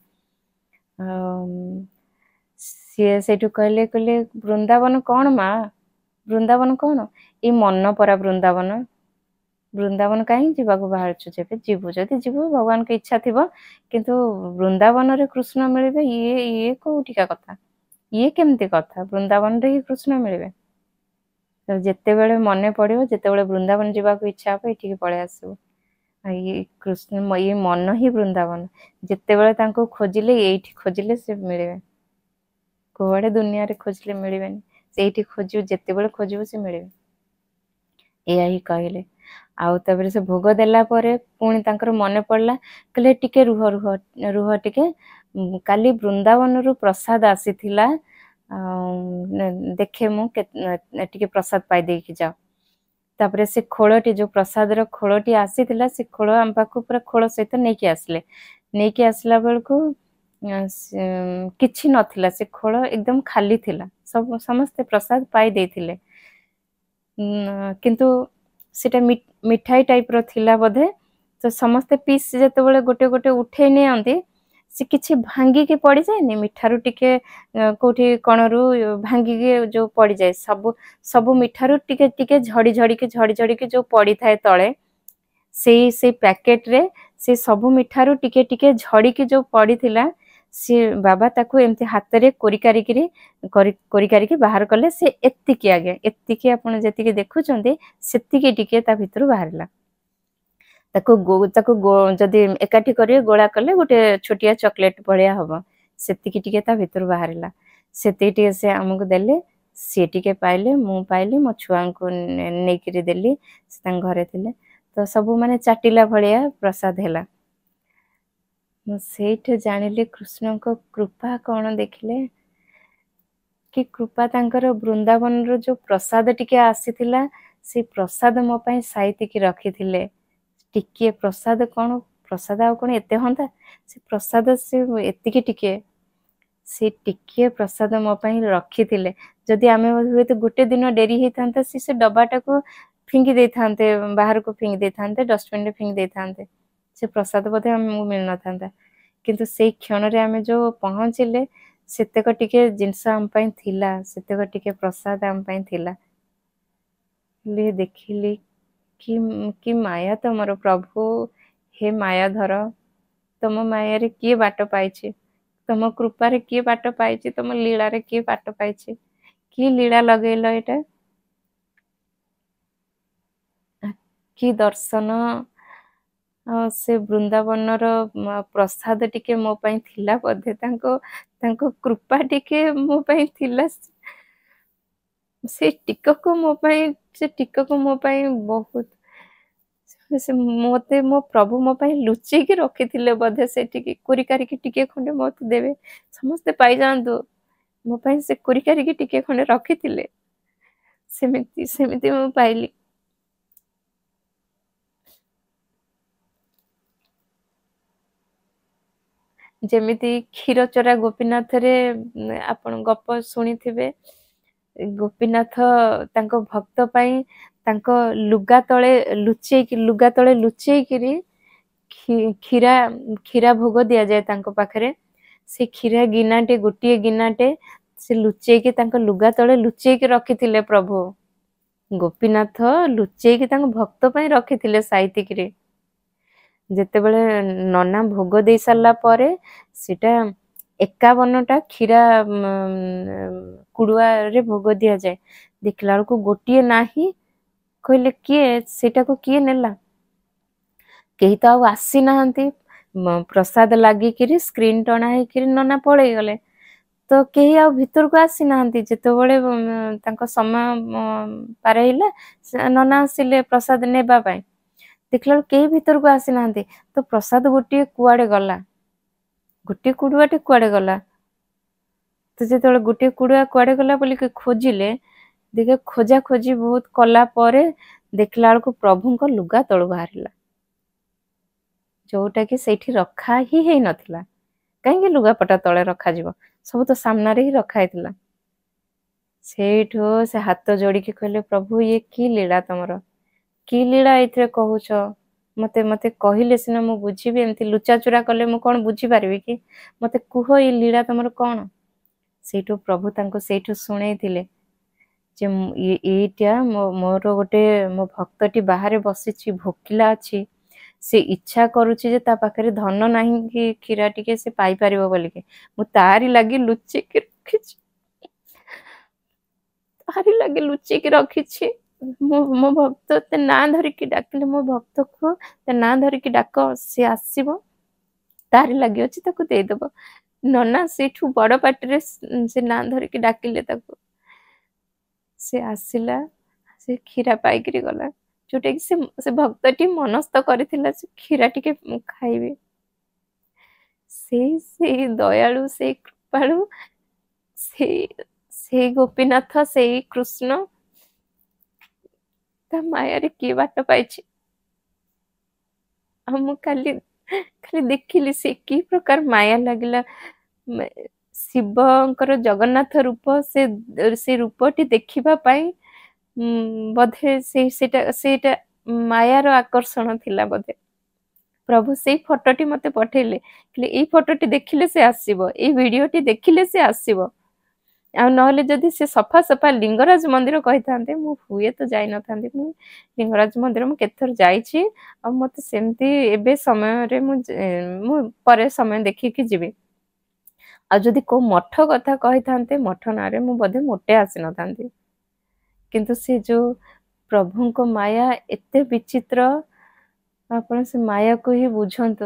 ସିଏ ସେଇଠୁ କହିଲେ ବୃନ୍ଦାବନ କଣ ମା, ବୃନ୍ଦାବନ କଣ? ଏଇ ମନ ପରା ବୃନ୍ଦାବନ। ବୃନ୍ଦାବନ କାହିଁ ଯିବାକୁ ବାହାରୁଛୁ? ଯେବେ ଯିବୁ ଯଦି ଯିବୁ, ଭଗବାନଙ୍କ ଇଚ୍ଛା ଥିବ। କିନ୍ତୁ ବୃନ୍ଦାବନରେ କୃଷ୍ଣ ମିଳିବେ ଇଏ କୋଉଠିକା କଥା? ଇଏ କେମିତି କଥା? ବୃନ୍ଦାବନରେ ହିଁ କୃଷ୍ଣ ମିଳିବେ। ଯେତେବେଳେ ମନେ ପଡିବ, ଯେତେବେଳେ ବୃନ୍ଦାବନ ଯିବାକୁ ଇଚ୍ଛା ହବ, ଏଠିକି ପଳେଇ ଆସିବୁ। ଇଏ କୃଷ୍ଣ, ଇଏ ମନ ହିଁ ବୃନ୍ଦାବନ। ଯେତେବେଳେ ତାଙ୍କୁ ଖୋଜିଲେ, ଏଇଠି ଖୋଜିଲେ ସେ ମିଳିବେ। କୁଆଡେ ଦୁନିଆରେ ଖୋଜିଲେ ମିଳିବେନି। ସେଇଠି ଖୋଜିବୁ, ଯେତେବେଳେ ଖୋଜିବୁ ସେ ମିଳିବେ। ଏଇଆ ହିଁ କହିଲେ। ଆଉ ତାପରେ ସେ ଭୋଗ ଦେଲା ପରେ ପୁଣି ତାଙ୍କର ମନେ ପଡିଲା, କହିଲେ ଟିକେ ରୁହ ଟିକେ, କାଲି ବୃନ୍ଦାବନରୁ ପ୍ରସାଦ ଆସିଥିଲା, ଦେଖେ ମୁଁ ଟିକେ ପ୍ରସାଦ ପାଇ ଦେଇକି ଯାଅ। ତାପରେ ସେ ଖୋଳଟି, ଯୋଉ ପ୍ରସାଦର ଖୋଳଟି ଆସିଥିଲା, ସେ ଖୋଳ ଆମ ପାଖକୁ ପୁରା ଖୋଳ ସହିତ ନେଇକି ଆସିଲେ। ନେଇକି ଆସିଲା ବେଳକୁ କିଛି ନଥିଲା, ସେ ଖୋଳ ଏକଦମ ଖାଲି ଥିଲା। ସମସ୍ତେ ପ୍ରସାଦ ପାଇ ଦେଇଥିଲେ, କିନ୍ତୁ ସେଟା ମିଠାଇ ଟାଇପ ର ଥିଲା ବୋଧେ। ତ ସମସ୍ତେ ପିସ୍ ଯେତେବେଳେ ଗୋଟେ ଗୋଟେ ଉଠେଇ ନିଅନ୍ତି, ସେ କିଛି ଭାଙ୍ଗିକି ପଡିଯାଏନି, ମିଠାରୁ ଟିକେ କୋଉଠି କଣରୁ ଭାଙ୍ଗିକି ଯୋଉ ପଡିଯାଏ, ସବୁ ମିଠାରୁ ଟିକେ ଟିକେ ଝଡିକି ଯୋଉ ପଡିଥାଏ ତଳେ, ସେଇ ପ୍ୟାକେଟ ରେ ସେ ସବୁ ମିଠାରୁ ଟିକେ ଟିକେ ଝଡିକି ଯୋଉ ପଡିଥିଲା, ସିଏ ବାବା ତାକୁ ଏମିତି ହାତରେ କୋରିକାରିକି ବାହାର କଲେ। ସେ ଏତିକି, ଆଜ୍ଞା ଏତିକି, ଆପଣ ଯେତିକି ଦେଖୁଛନ୍ତି ସେତିକି ଟିକେ ତା ଭିତରୁ ବାହାରିଲା। ତାକୁ ଯଦି ଏକାଠି କରିବେ, ଗୋଳା କଲେ ଗୋଟେ ଛୋଟିଆ ଚକୋଲେଟ ଭଳିଆ ହବ। ସେତିକି ଟିକେ ତା ଭିତରୁ ବାହାରିଲା। ସେତିକି ଟିକେ ସେ ଆମକୁ ଦେଲେ, ସିଏ ଟିକେ ପାଇଲେ, ମୁଁ ପାଇଲି, ମୋ ଛୁଆଙ୍କୁ ନେଇକିରି ଦେଲି, ସେ ତାଙ୍କ ଘରେ ଥିଲେ। ତ ସବୁ ମାନେ ଚାଟିଲା ଭଳିଆ ପ୍ରସାଦ ହେଲା। ମୁଁ ସେଇଠୁ ଜାଣିଲି କୃଷ୍ଣଙ୍କ କୃପା କଣ। ଦେଖିଲେ କି କୃପା ତାଙ୍କର। ବୃନ୍ଦାବନରୁ ଯୋଉ ପ୍ରସାଦ ଟିକେ ଆସିଥିଲା, ସେ ପ୍ରସାଦ ମୋ ପାଇଁ ସାଇତିକି ରଖିଥିଲେ। ଟିକିଏ ପ୍ରସାଦ କଣ, ପ୍ରସାଦ ଆଉ କଣ ଏତେ ହନ୍ତା? ସେ ପ୍ରସାଦ ସେ ଏତିକି ଟିକେ, ସେ ଟିକିଏ ପ୍ରସାଦ ମୋ ପାଇଁ ରଖିଥିଲେ। ଯଦି ଆମେ ହୁଏତ ଗୋଟେ ଦିନ ଡେରି ହେଇଥାନ୍ତା, ସେ ଡବାଟାକୁ ଫିଙ୍ଗି ଦେଇଥାନ୍ତେ, ବାହାରକୁ ଫିଙ୍ଗି ଦେଇଥାନ୍ତେ, ଡଷ୍ଟବିନରେ ଫିଙ୍ଗି ଦେଇଥାନ୍ତେ, ସେ ପ୍ରସାଦ ବୋଧେ ଆମକୁ ମିଳିନଥାନ୍ତା। କିନ୍ତୁ ସେଇ କ୍ଷଣରେ ଆମେ ଯୋଉ ପହଞ୍ଚିଲେ, ସେତେକ ଟିକେ ଜିନିଷ ଆମ ପାଇଁ ଥିଲା, ସେତେକ ଟିକେ ପ୍ରସାଦ ଆମ ପାଇଁ ଥିଲା। ଦେଖିଲି କି ମାୟା ତମର ପ୍ରଭୁ। ହେ ମାୟାଧର, ତମ ମାୟାରେ କିଏ ବାଟ ପାଇଛି? ତମ କୃପାରେ କିଏ ବାଟ ପାଇଛି? ତମ ଲୀଳାରେ କିଏ ବାଟ ପାଇଛି? କି ଲୀଳା ଲଗେଇଲ ଏଇଟା? କି ଦର୍ଶନ! ସେ ବୃନ୍ଦାବନର ପ୍ରସାଦ ଟିକେ ମୋ ପାଇଁ ଥିଲା ବୋଧେ, ତାଙ୍କ କୃପା ଟିକେ ମୋ ପାଇଁ ଥିଲା। ସେ ଟିକକ ମୋ ପାଇଁ ବହୁତ। ମତେ ମୋ ପ୍ରଭୁ ମୋ ପାଇଁ ଲୁଚେଇକି ରଖିଥିଲେ ବୋଧେ। ସେଠିକି କୋରିକାରିକି ଟିକେ ଖଣ୍ଡେ ମତେ ଦେବେ, ସମସ୍ତେ ପାଇଯାଆନ୍ତୁ, ମୋ ପାଇଁ ସେ କୋରିକାରିକି ଟିକେ ଖଣ୍ଡେ ରଖିଥିଲେ। ସେମିତି ମୁଁ ପାଇଲି। ଯେମିତି କ୍ଷୀରଚୋରା ଗୋପୀନାଥରେ ଆପଣ ଗପ ଶୁଣିଥିବେ। ଗୋପୀନାଥ ତାଙ୍କ ଭକ୍ତ ପାଇଁ ତାଙ୍କ ଲୁଗା ତଳେ ଲୁଚେଇକିରି କ୍ଷୀରା ଭୋଗ ଦିଆଯାଏ ତାଙ୍କ ପାଖରେ। ସେ କ୍ଷୀରା ଗିନାଟେ, ଗୋଟିଏ ଗିନାଟେ ସେ ଲୁଚେଇକି ତାଙ୍କ ଲୁଗା ତଳେ ଲୁଚେଇକି ରଖିଥିଲେ ପ୍ରଭୁ। ଗୋପୀନାଥ ଲୁଚେଇକି ତାଙ୍କ ଭକ୍ତ ପାଇଁ ରଖିଥିଲେ ସାଇତିକିରି। ଯେତେବେଳେ ନନା ଭୋଗ ଦେଇ ସାରିଲା ପରେ, ସେଟା 51ଟା କ୍ଷୀରା କୁଡୁଆରେ ଭୋଗ ଦିଆଯାଏ। ଦେଖିଲା ବେଳକୁ ଗୋଟିଏ ନାହିଁ। କହିଲେ କିଏ ସେଟାକୁ କିଏ ନେଲା? କେହି ତ ଆଉ ଆସିନାହାନ୍ତି। ପ୍ରସାଦ ଲାଗିକିରି ସ୍କ୍ରିନ ଟଣା ହେଇକିରି ନନା ପଳେଇ ଗଲେ। ତ କେହି ଆଉ ଭିତରକୁ ଆସିନାହାନ୍ତି। ଯେତେବେଳେ ତାଙ୍କ ସମୟ ପାର ହେଇଲା, ନନା ଆସିଲେ ପ୍ରସାଦ ନେବା ପାଇଁ। ଦେଖିଲା ବେଳକୁ କେହି ଭିତରକୁ ଆସିନାହାନ୍ତି। ତ ପ୍ରସାଦ ଗୋଟିଏ କୁଆଡେ ଗଲା? ଗୋଟିଏ କୁଡୁଆଟେ କୁଆଡେ ଗଲା? ତ ଯେତେବେଳେ ଗୋଟିଏ କୁଡୁଆ କୁଆଡେ ଗଲା ବୋଲିକି ଖୋଜିଲେ, ଦେଖେ ଖୋଜା ଖୋଜି ବହୁତ କଲା ପରେ ଦେଖିଲା ବେଳକୁ ପ୍ରଭୁଙ୍କ ଲୁଗା ତଳୁ ବାହାରିଲା, ଯୋଉଟା କି ସେଇଠି ରଖା ହିଁ ହେଇନଥିଲା। କାହିଁକି ଲୁଗାପଟା ତଳେ ରଖାଯିବ? ସବୁ ତ ସାମ୍ନାରେ ହିଁ ରଖା ହେଇଥିଲା। ସେଇଠୁ ସେ ହାତ ଯୋଡିକି କହିଲେ, ପ୍ରଭୁ ଇଏ କି ଲୀଳା ତମର? କି ଲୀଳା ଏଇଥିରେ କହୁଛ? ମତେ କହିଲେ ସିନା ମୁଁ ବୁଝିବି। ଏମିତି ଲୁଚାଚୁରା କଲେ ମୁଁ କଣ ବୁଝିପାରିବି କି? ମତେ କୁହ, ଏଇ ଲୀଳା ତମର କଣ? ସେଇଠୁ ପ୍ରଭୁ ତାଙ୍କୁ ସେଇଠୁ ଶୁଣେଇଥିଲେ। ଯେ ଏଇଟା ମୋର ଗୋଟେ ମୋ ଭକ୍ତଟି ବାହାରେ ବସିଛି ଭୋକିଲା ଅଛି ସେ ଇଚ୍ଛା କରୁଛି ଯେ ତା ପାଖରେ ଧନ ନାହିଁ କି କ୍ଷୀରା ଟିକେ ସେ ପାଇପାରିବ ବୋଲିକି ମୁଁ ତାରି ଲାଗି ଲୁଚେଇକି ରଖିଛି ତାରି ଲାଗି ଲୁଚେଇକି ରଖିଛି ମୋ ଭକ୍ତ ତେ ନାଁ ଧରିକି ଡାକିଲେ ମୋ ଭକ୍ତକୁ ତେ ନାଁ ଧରିକି ଡାକ ସେ ଆସିବ ତାରି ଲାଗି ଅଛି ତାକୁ ଦେଇଦବ ନନା ସେଠୁ ବଡ ପାଟିରେ ସେ ନାଁ ଧରିକି ଡାକିଲେ ତାକୁ ସେ ଆସିଲା ସେ କ୍ଷୀରା ପାଇକିରି ଗଲା ଯୋଉଟା କି ସେ ଭକ୍ତଟି ମନସ୍ଥ କରିଥିଲା ସେ କ୍ଷୀରା ଟିକେ ଖାଇବି ସେଇ ଦୟାଳୁ ସେଇ କୃପାଳୁ ସେଇ ଗୋପୀନାଥ ସେଇ କୃଷ୍ଣ ତା ମାୟାରେ କିଏ ବାଟ ପାଇଛି ଆଉ ମୁଁ ଖାଲି ଦେଖିଲି ସେ କି ପ୍ରକାର ମାୟା ଲାଗିଲା ଶିବଙ୍କର ଜଗନ୍ନାଥ ରୂପ ସେ ରୂପଟି ଦେଖିବା ପାଇଁ ବୋଧେ ସେଇଟା ମାୟାର ଆକର୍ଷଣ ଥିଲା ବୋଧେ ପ୍ରଭୁ ସେଇ ଫଟୋଟି ମତେ ପଠେଇଲେ ଏଇ ଫଟୋଟି ଦେଖିଲେ ସେ ଆସିବ ଏଇ ଭିଡିଓଟି ଦେଖିଲେ ସେ ଆସିବ ଆଉ ନହେଲେ ଯଦି ସେ ସଫା ସଫା ଲିଙ୍ଗରାଜ ମନ୍ଦିର କହିଥାନ୍ତେ ମୁଁ ହୁଏ ତ ଯାଇନଥାନ୍ତି ମୁଁ ଲିଙ୍ଗରାଜ ମନ୍ଦିର ମୁଁ କେତେଥର ଯାଇଛି ଆଉ ମତେ ସେମିତି ଏବେ ସମୟରେ ମୁଁ ପରେ ସମୟ ଦେଖିକି ଯିବି ଆଉ ଯଦି କୋଉ ମଠ କଥା କହିଥାନ୍ତେ ମଠ ନାଁରେ ମୁଁ ବୋଧେ ମୋଟେ ଆସିନଥାନ୍ତି କିନ୍ତୁ ସେ ଯୋଉ ପ୍ରଭୁଙ୍କ ମାୟା ଏତେ ବିଚିତ୍ର ଆପଣ ସେ ମାୟାକୁ ହିଁ ବୁଝନ୍ତୁ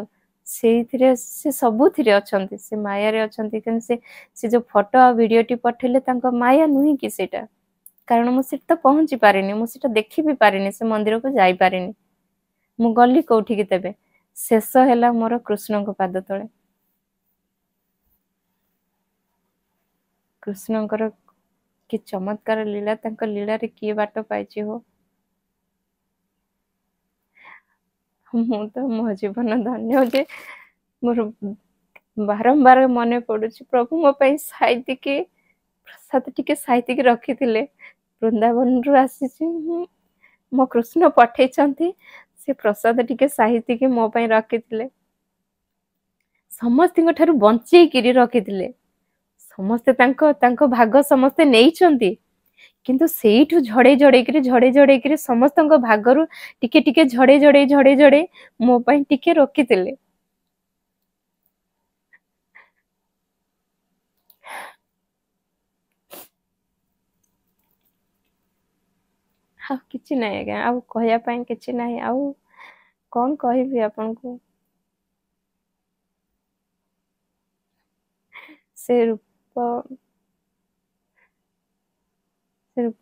ସେଇଥିରେ ସେ ସବୁଥିରେ ଅଛନ୍ତି ସେ ମାୟାରେ ଅଛନ୍ତି କିନ୍ତୁ ସେ ଯୋଉ ଫଟୋ ଆଉ ଭିଡିଓଟି ପଠେଇଲେ ତାଙ୍କ ମାୟା ନୁହେଁ କି ସେଇଟା କାରଣ ମୁଁ ସେଠି ତ ପହଞ୍ଚି ପାରିନି ମୁଁ ସେଟା ଦେଖି ବି ପାରିନି ସେ ମନ୍ଦିରକୁ ଯାଇପାରିନି ମୁଁ ଗଲି କୋଉଠିକି ତେବେ ଶେଷ ହେଲା ମୋର କୃଷ୍ଣଙ୍କ ପାଦ ତଳେ କୃଷ୍ଣଙ୍କର କି ଚମତ୍କାର ଲୀଳା ତାଙ୍କ ଲୀଳାରେ କିଏ ବାଟ ପାଇଛି ହୋ ମୁଁ ତ ମୋ ଜୀବନ ଧନ୍ୟ ଯେ ମୋର ବାରମ୍ବାର ମନେ ପଡୁଛି ପ୍ରଭୁ ମୋ ପାଇଁ ସାଇତିକି ପ୍ରସାଦ ଟିକେ ସାଇତିକି ରଖିଥିଲେ ବୃନ୍ଦାବନରୁ ଆସିଛି ମୋ କୃଷ୍ଣ ପଠେଇଛନ୍ତି ସେ ପ୍ରସାଦ ଟିକେ ସାଇତିକି ମୋ ପାଇଁ ରଖିଥିଲେ ସମସ୍ତଙ୍କ ଠାରୁ ବଞ୍ଚେଇକିରି ରଖିଥିଲେ ସମସ୍ତେ ତାଙ୍କ ଭାଗ ସମସ୍ତେ ନେଇଛନ୍ତି କିନ୍ତୁ ସେଇଠୁ ଝଡେଇ ସମସ୍ତଙ୍କ ଭାଗରୁ ଟିକେ ଟିକେ ଝଡେଇ ମୋ ପାଇଁ ଟିକେ ରଖିଥିଲେ ଆଉ କିଛି ନାହିଁ ଆଜ୍ଞା ଆଉ କହିବା ପାଇଁ କିଛି ନାହିଁ ଆଉ କଣ କହିବି ଆପଣଙ୍କୁ ସେ ରୂପ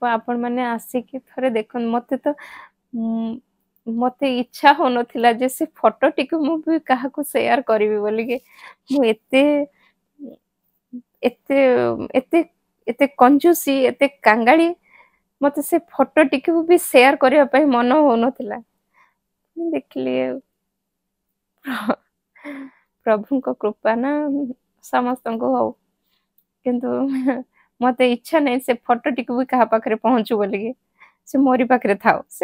ଆପଣ ମାନେ ଆସିକି ଥରେ ଦେଖନ୍ତୁ ମତେ ଇଚ୍ଛା ହଉନଥିଲା ଯେ ସେ ଫଟୋଟିକୁ ମୁଁ ବି କାହାକୁ ସେୟାର କରିବି ବୋଲିକି ମୁଁ ଏତେ ଏତେ ଏତେ ଏତେ କଞ୍ଜୁସି ଏତେ କାଙ୍ଗାଳି ମତେ ସେ ଫଟୋଟିକୁ ବି ସେୟାର କରିବା ପାଇଁ ମନ ହଉନଥିଲା ଦେଖିଲି ପ୍ରଭୁଙ୍କ କୃପା ନା ସମସ୍ତଙ୍କୁ ହଉ କିନ୍ତୁ ମତେ ଇଚ୍ଛା ନାହିଁ ସେ ଫଟୋଟିକୁ ବି କାହା ପାଖରେ ପହଞ୍ଚୁ ବୋଲିକି ସେ ମୋରି ପାଖରେ ଥାଉ ସେ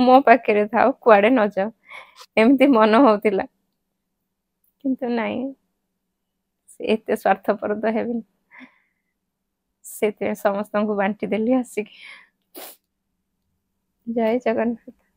ମୋ ପାଖରେ ଥାଉ କୁଆଡେ ନ ଯାଉ ଏମିତି ମନ ହଉଥିଲା କିନ୍ତୁ ନାଇଁ ଏତେ ସ୍ୱାର୍ଥପର ତ ହେବିନି ସେଥିପାଇଁ ସମସ୍ତଙ୍କୁ ବାଣ୍ଟି ଦେଲି ଆସିକି ଜୟ ଜଗନ୍ନାଥ